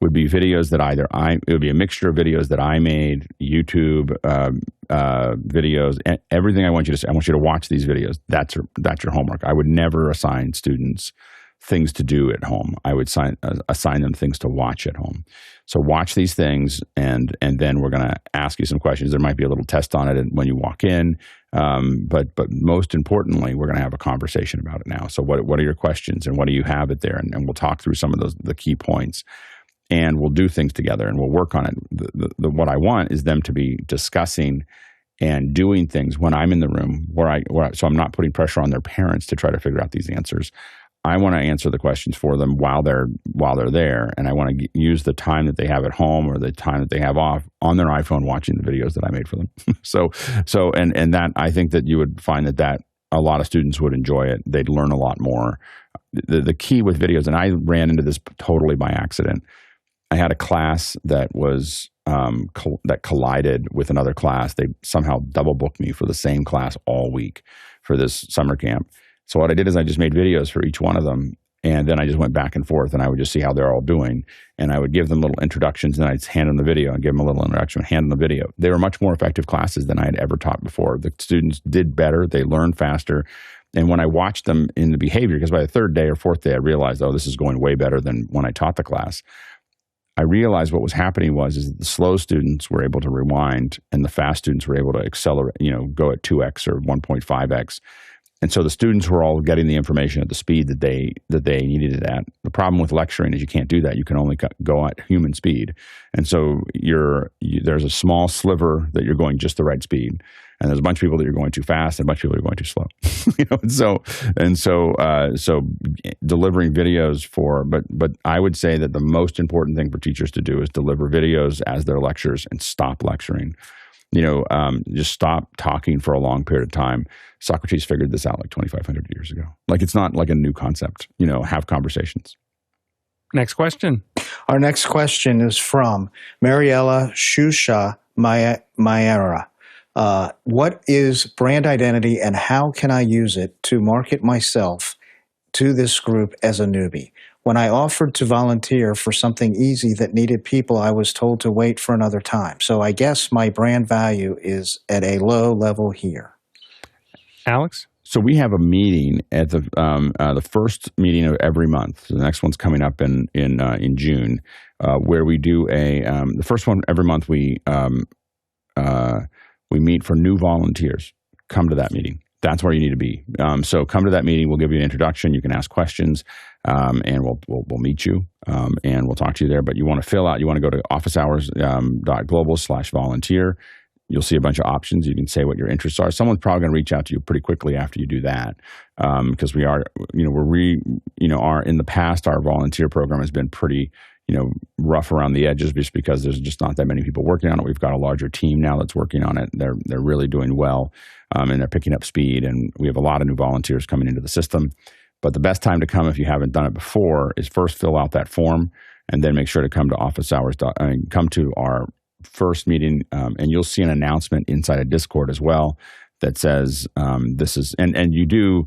would be videos that it would be a mixture of videos that I made, YouTube videos, everything. I want you to watch these videos. That's your homework. I would never assign students things to do at home. I would assign them things to watch at home. So watch these things, and then we're going to ask you some questions. There might be a little test on it when you walk in, but most importantly, we're going to have a conversation about it now. So what are your questions, and what do you have it there? And we'll talk through some of the key points. And we'll do things together, and we'll work on it. What I want is them to be discussing and doing things when I'm in the room, so I'm not putting pressure on their parents to try to figure out these answers. I want to answer the questions for them while they're there, and I want to use the time that they have at home or the time that they have off on their iPhone watching the videos that I made for them. And that, I think that you would find that a lot of students would enjoy it. They'd learn a lot more. The key with videos, and I ran into this totally by accident. I had a class that was that collided with another class. They somehow double booked me for the same class all week for this summer camp. So what I did is I just made videos for each one of them, and then I just went back and forth, and I would just see how they're all doing, and I would give them little introductions, and I'd hand them the video and give them a little introduction, hand them the video. They were much more effective classes than I had ever taught before. The students did better. They learned faster. And when I watched them in the behavior, because by the third day or fourth day, I realized, this is going way better than when I taught the class. I realized what was happening is that the slow students were able to rewind, and the fast students were able to accelerate, go at 2x or 1.5x. And so the students were all getting the information at the speed that they needed it at. The problem with lecturing is you can't do that. You can only go at human speed. And so there's a small sliver that you're going just the right speed, and there's a bunch of people that you're going too fast, and a bunch of people that are going too slow. So delivering videos but I would say that the most important thing for teachers to do is deliver videos as their lectures and stop lecturing. Just stop talking for a long period of time. Socrates figured this out like 2,500 years ago. Like, it's not like a new concept. Have conversations. Next question. Our next question is from Mariella Shusha Mayera. What is brand identity, and how can I use it to market myself to this group as a newbie? When I offered to volunteer for something easy that needed people, I was told to wait for another time. So I guess my brand value is at a low level here. Alex? So we have a meeting at the first meeting of every month. So the next one's coming up in June, where we do the first one every month. We meet for new volunteers. Come to that meeting. That's where you need to be. So come to that meeting. We'll give you an introduction. You can ask questions, and we'll meet you, and we'll talk to you there. But you want to fill out. You want to go to officehours.global/volunteer. You'll see a bunch of options. You can say what your interests are. Someone's probably going to reach out to you pretty quickly after you do that, because we are, in the past, our volunteer program has been pretty, rough around the edges, just because there's just not that many people working on it. We've got a larger team now that's working on it. They're really doing well, and they're picking up speed. And we have a lot of new volunteers coming into the system. But the best time to come, if you haven't done it before, is first fill out that form, and then make sure to come to office hours. Come to our first meeting, and you'll see an announcement inside of Discord as well that says this is, and you do,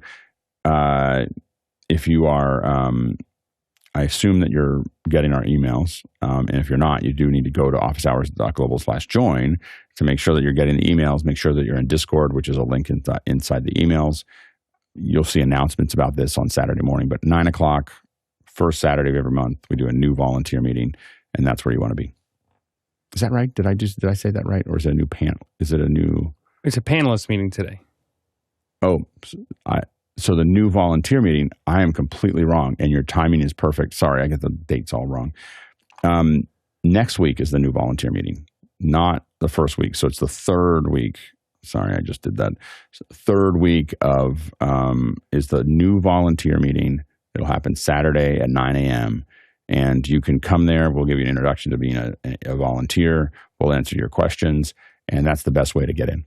if you are, I assume that you're getting our emails, and if you're not, you do need to go to officehours.global/join to make sure that you're getting the emails. Make sure that you're in Discord, which is a link inside the emails. You'll see announcements about this on Saturday morning, but 9 o'clock, first Saturday of every month, we do a new volunteer meeting, and that's where you want to be. Is that right? Did I say that right? Or is it a new panel? Is it a new? It's a panelist meeting today. Oh, so the new volunteer meeting, I am completely wrong, and your timing is perfect. Sorry, I get the dates all wrong. Next week is the new volunteer meeting, not the first week. So it's the third week. Sorry, I just did that. Third week of is the new volunteer meeting. It'll happen Saturday at 9 a.m., and you can come there. We'll give you an introduction to being a volunteer. We'll answer your questions, and that's the best way to get in.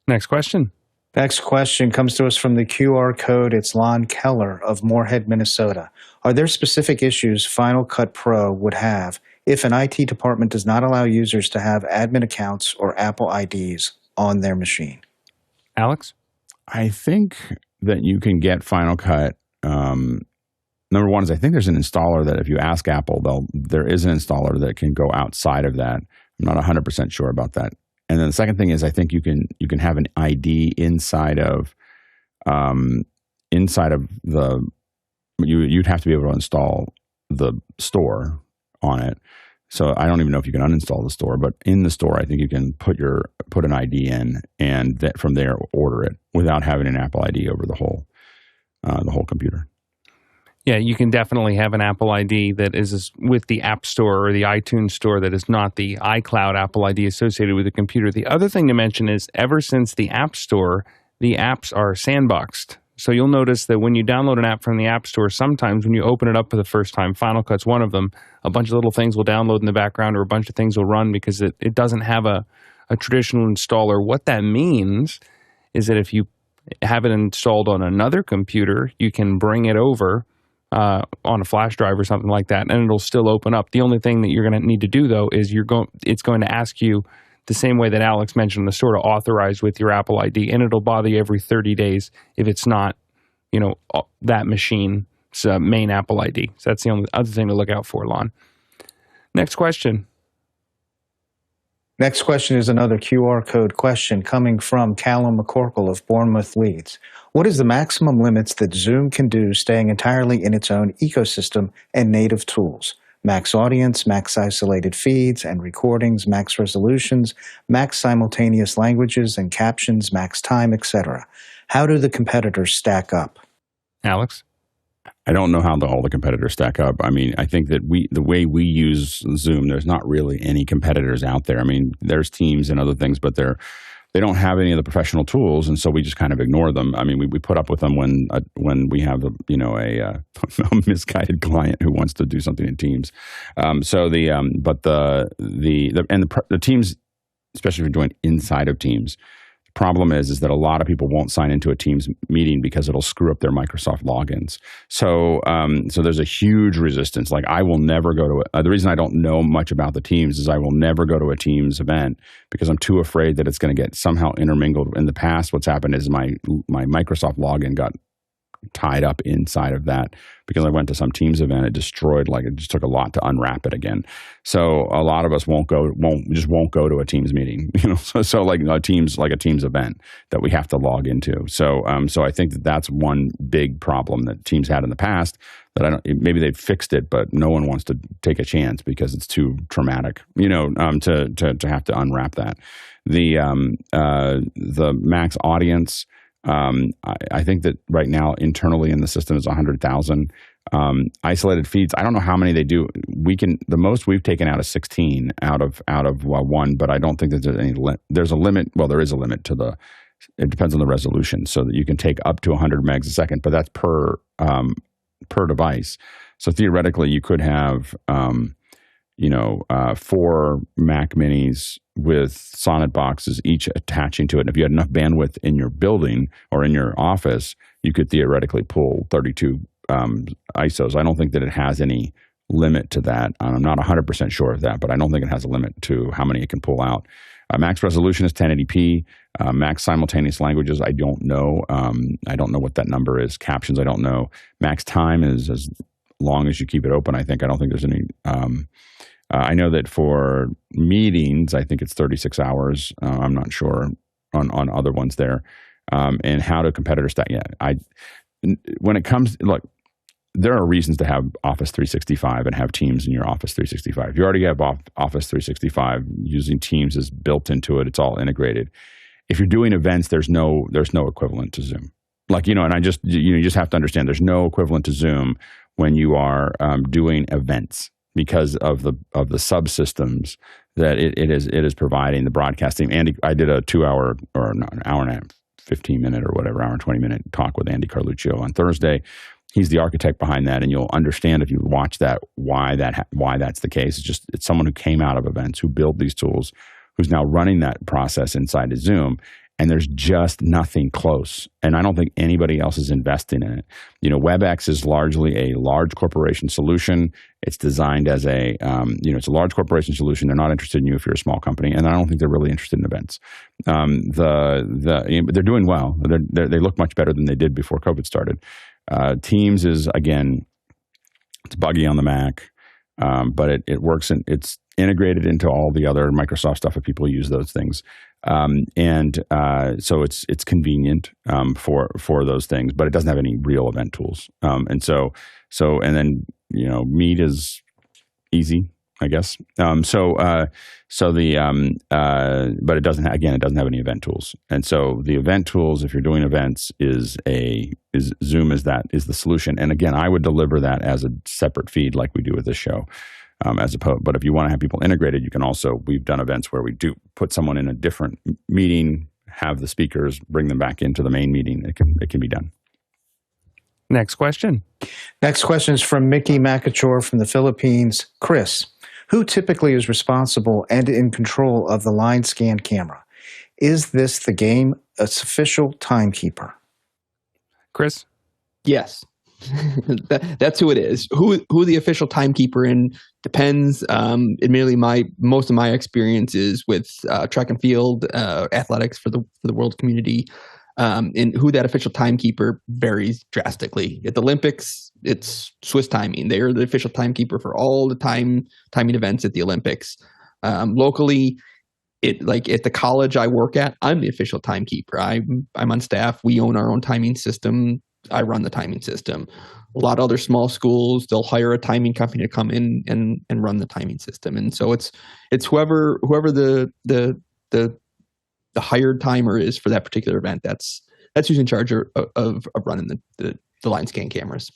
Next question. Next question comes to us from the QR code. It's Lon Keller of Moorhead, Minnesota. Are there specific issues Final Cut Pro would have if an IT department does not allow users to have admin accounts or Apple IDs on their machine? Alex? I think that you can get Final Cut. Number one is I think there's an installer that if you ask Apple, there is an installer that can go outside of that. I'm not 100% sure about that. And then the second thing is I think you can have an ID inside of the you'd have to be able to install the store on it. So I don't even know if you can uninstall the store, but in the store I think you can put an ID in and from there order it without having an Apple ID over the whole computer. Yeah, you can definitely have an Apple ID that is with the App Store or the iTunes Store that is not the iCloud Apple ID associated with the computer. The other thing to mention is ever since the App Store, the apps are sandboxed. So you'll notice that when you download an app from the App Store, sometimes when you open it up for the first time, Final Cut's one of them, a bunch of little things will download in the background or a bunch of things will run because it doesn't have a traditional installer. What that means is that if you have it installed on another computer, you can bring it over on a flash drive or something like that, and it'll still open up. The only thing that you're going to need to do, though, is it's going to ask you the same way that Alex mentioned, the sort of authorize with your Apple ID, and it'll bother you every 30 days if it's not, that machine's main Apple ID. So that's the only other thing to look out for, Lon. Next question. Next question is another QR code question coming from Callum McCorkle of Bournemouth, Leeds. What is the maximum limits that Zoom can do staying entirely in its own ecosystem and native tools? Max audience, max isolated feeds and recordings, max resolutions, max simultaneous languages and captions, max time, etc. How do the competitors stack up? Alex? I don't know how all the competitors stack up. I mean, I think that the way we use Zoom, there's not really any competitors out there. I mean, there's Teams and other things, but they don't have any of the professional tools, and so we just kind of ignore them. I mean, we put up with them when we have a misguided client who wants to do something in Teams. But the Teams, especially if you're doing inside of Teams. Problem is that a lot of people won't sign into a Teams meeting because it'll screw up their Microsoft logins. So there's a huge resistance. Like I will never go to the reason I don't know much about the Teams is I will never go to a Teams event because I'm too afraid that it's going to get somehow intermingled. In the past, what's happened is my Microsoft login got tied up inside of that because I went to some Teams event. It destroyed, it just took a lot to unwrap it again. So a lot of us won't go to a Teams meeting, so like a Teams event that we have to log into. So I think that's one big problem that Teams had in the past that maybe they've fixed it, but no one wants to take a chance because it's too traumatic, to have to unwrap that. The max audience, I think that right now internally in the system is 100,000 isolated feeds. I don't know how many they do. The most we've taken out is 16 out of one, but I don't think that there's any. There's a limit. Well, there is a limit to it depends on the resolution, so that you can take up to 100 megs a second, but that's per device. So theoretically, you could have 4 Mac Minis with Sonnet boxes, each attaching to it. And if you had enough bandwidth in your building or in your office, you could theoretically pull 32 ISOs. I don't think that it has any limit to that. I'm not 100% sure of that, but I don't think it has a limit to how many it can pull out. Max resolution is 1080p. Max simultaneous languages, I don't know. I don't know what that number is. Captions, I don't know. Max time is as long as you keep it open, I think. I don't think there's any... I know that for meetings, I think it's 36 hours. I'm not sure on other ones there. And how do competitors stack? Yeah, when it comes, look, there are reasons to have Office 365 and have Teams in your Office 365. You already have Office 365. Using Teams is built into it. It's all integrated. If you're doing events, there's no equivalent to Zoom. And you just have to understand there's no equivalent to Zoom when you are doing events, because of the subsystems that it is providing, the broadcasting. Andy, I did a 2-hour or an hour and a half, 15-minute or whatever, hour and 20-minute talk with Andy Carluccio on Thursday. He's the architect behind that, and you'll understand if you watch that why that's the case. It's someone who came out of events, who built these tools, who's now running that process inside of Zoom. and there's just nothing close. And I don't think anybody else is investing in it. WebEx is largely a large corporation solution. It's designed as it's a large corporation solution. They're not interested in you if you're a small company, and I don't think they're really interested in events. They're doing well. They look much better than they did before COVID started. Teams is, again, it's buggy on the Mac, but it works, and it's integrated into all the other Microsoft stuff if people use those things. So it's convenient for those things, but it doesn't have any real event tools. And then Meet is easy, I guess. But it doesn't have any event tools. And so the event tools, if you're doing events, is Zoom is the solution. And again, I would deliver that as a separate feed like we do with this show. But if you want to have people integrated, you can also, we've done events where we do put someone in a different meeting, have the speakers, bring them back into the main meeting. It can be done. Next question. Next question is from Mickey Makachor from the Philippines. Chris, who typically is responsible and in control of the line scan camera? Is this the game official timekeeper? Chris? Yes. That's who it is. Who the official timekeeper in depends. Admittedly, most of my experience is with track and field athletics for the world community, and who that official timekeeper varies drastically. At the Olympics, it's Swiss timing. They are the official timekeeper for all the timing events at the Olympics. Locally, at the college I work at, I'm the official timekeeper. I'm on staff. We own our own timing system. I run the timing system. A lot of other small schools, they'll hire a timing company to come in and run the timing system. And so it's whoever the hired timer is for that particular event. That's who's in charge of running the line scan cameras.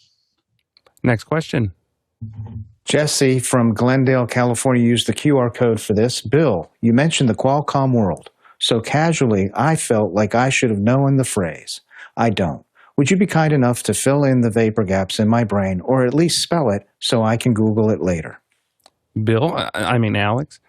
Next question. Jesse from Glendale, California used the QR code for this. Bill, you mentioned the Qual-Comm world. So casually, I felt like I should have known the phrase. I don't. Would you be kind enough to fill in the vapor gaps in my brain, or at least spell it so I can Google it later? Bill? Alex?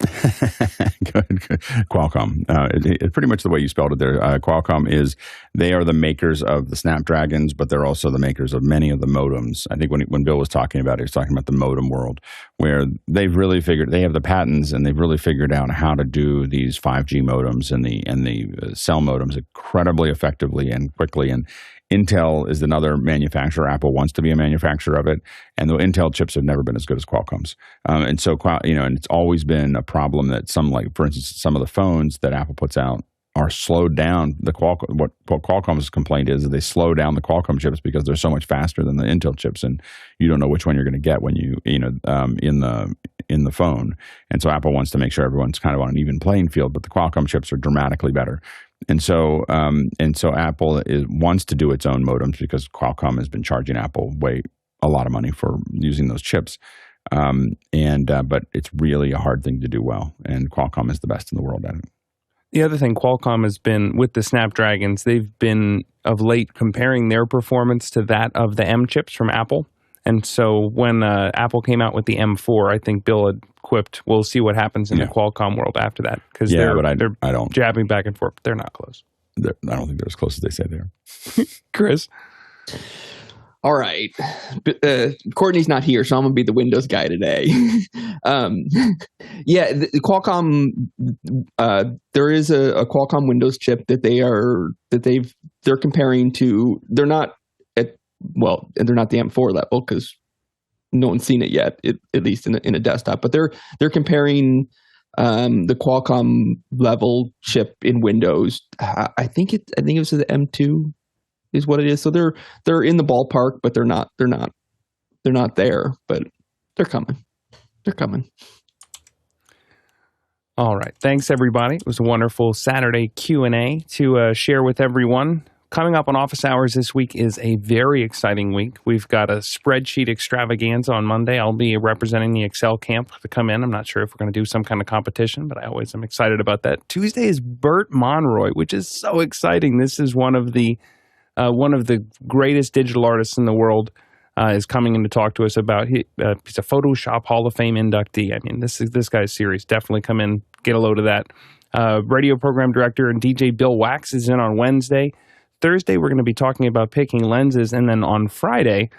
Good. Qual-Comm. It's pretty much the way you spelled it there. Qual-Comm they are the makers of the Snapdragons, but they're also the makers of many of the modems. I think when Bill was talking about it, he was talking about the modem world, where they've really they have the patents, and they've really figured out how to do these 5G modems and the cell modems incredibly effectively and quickly. And Intel is another manufacturer. Apple wants to be a manufacturer of it, and the Intel chips have never been as good as Qualcomm's. And so, and it's always been a problem that for instance, some of the phones that Apple puts out are slowed down. What Qualcomm's complaint is that they slow down the Qualcomm chips because they're so much faster than the Intel chips, and you don't know which one you're going to get when in the phone. And so Apple wants to make sure everyone's kind of on an even playing field, but the Qualcomm chips are dramatically better. And so Apple wants to do its own modems because Qualcomm has been charging Apple a lot of money for using those chips. But it's really a hard thing to do well, and Qualcomm is the best in the world at it. The other thing, Qualcomm has been, with the Snapdragons, they've been of late comparing their performance to that of the M chips from Apple. And so when Apple came out with the M4, I think Bill had quipped, we'll see what happens in the Qualcomm world after that. Because they're jabbing back and forth. They're not close. I don't think they're as close as they say they are. Chris? All right. Courtney's not here, so I'm going to be the Windows guy today. The Qualcomm, there is a Qualcomm Windows chip that they're comparing to. They're not they're not the M4 level because no one's seen it yet, at least in a desktop. But they're comparing the Qualcomm level chip in Windows. I think it was the M2 is what it is. So they're in the ballpark, but they're not there. But they're coming. They're coming. All right. Thanks, everybody. It was a wonderful Saturday Q&A to share with everyone. Coming up on Office Hours this week is a very exciting week. We've got a spreadsheet extravaganza on Monday. I'll be representing the Excel camp to come in. I'm not sure if we're going to do some kind of competition, but I always am excited about that. Tuesday is Bert Monroy, which is so exciting. This is one of the greatest digital artists in the world. Is coming in to talk to us about. He's a Photoshop Hall of Fame inductee. I mean, this guy's serious. Definitely come in, get a load of that. Radio program director and DJ Bill Wax is in on Wednesday. Thursday, we're going to be talking about picking lenses. And then on Friday,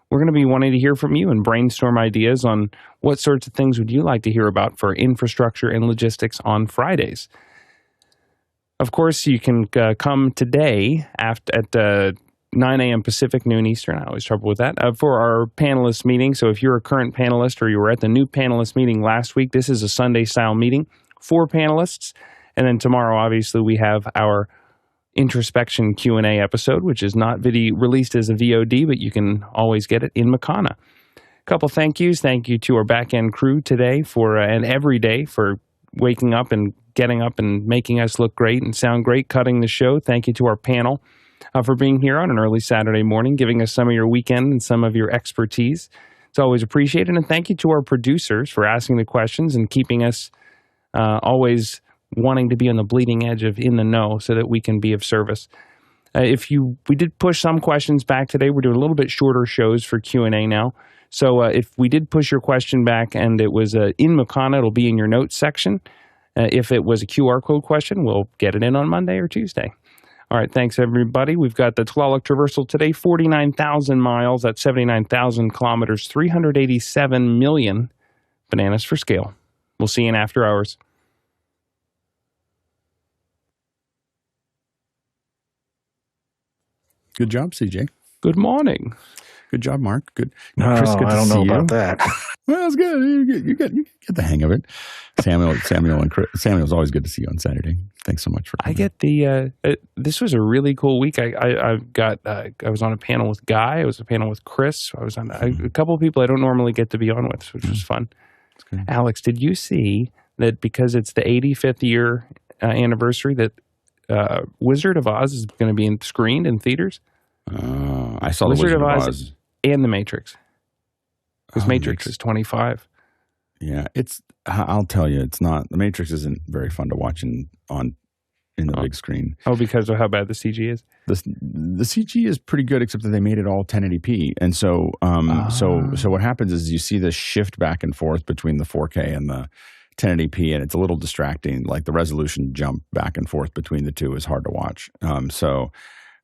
we're going to be wanting to hear from you and brainstorm ideas on what sorts of things would you like to hear about for infrastructure and logistics on Fridays. Of course, you can come today at 9 a.m. Pacific, noon Eastern. I always have trouble with that, for our panelist meeting. So if you're a current panelist or you were at the new panelist meeting last week, this is a Sunday-style meeting, 4 panelists. And then tomorrow, obviously, we have our introspection Q&A episode, which is not released as a VOD, but you can always get it in Makana. A couple thank yous. Thank you to our back-end crew today and every day for waking up and getting up and making us look great and sound great, cutting the show. Thank you to our panel for being here on an early Saturday morning, giving us some of your weekend and some of your expertise. It's always appreciated. And thank you to our producers for asking the questions and keeping us always wanting to be on the bleeding edge of in the know so that we can be of service. We did push some questions back today. We're doing a little bit shorter shows for Q&A now. So if we did push your question back and it was in Makana, it'll be in your notes section. If it was a QR code question, we'll get it in on Monday or Tuesday. All right, thanks, everybody. We've got the Tulalip Traversal today, 49,000 miles. That's 79,000 kilometers, 387 million bananas for scale. We'll see you in after hours. Good job, CJ. Good morning. Good job, Mark. Good. No, Chris, good I to don't see know you. about that. Well, that's good. You get the hang of it. Samuel, and Chris. Samuel's always good to see you on Saturday. Thanks so much for coming. I get the. This was a really cool week. I was on a panel with Guy. I was on a panel with Chris. I was on a couple of people I don't normally get to be on with, which was fun. Alex, did you see that because it's the 85th year anniversary that Wizard of Oz is going to be screened in theaters? I saw the Wizard of Oz and The Matrix. Because Matrix is 25. Yeah, I'll tell you, it's not. The Matrix isn't very fun to watch in the big screen. Oh, because of how bad the CG is? The CG is pretty good, except that they made it all 1080p. And so what happens is you see this shift back and forth between the 4K and the 1080p, and it's a little distracting. Like the resolution jump back and forth between the two is hard to watch.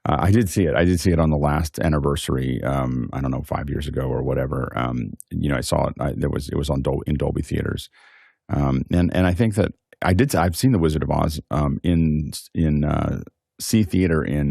I did see it. I did see it on the last anniversary. I don't know, 5 years ago or whatever. I saw it. It was in Dolby theaters, and I think that I've seen the Wizard of Oz in C Theater in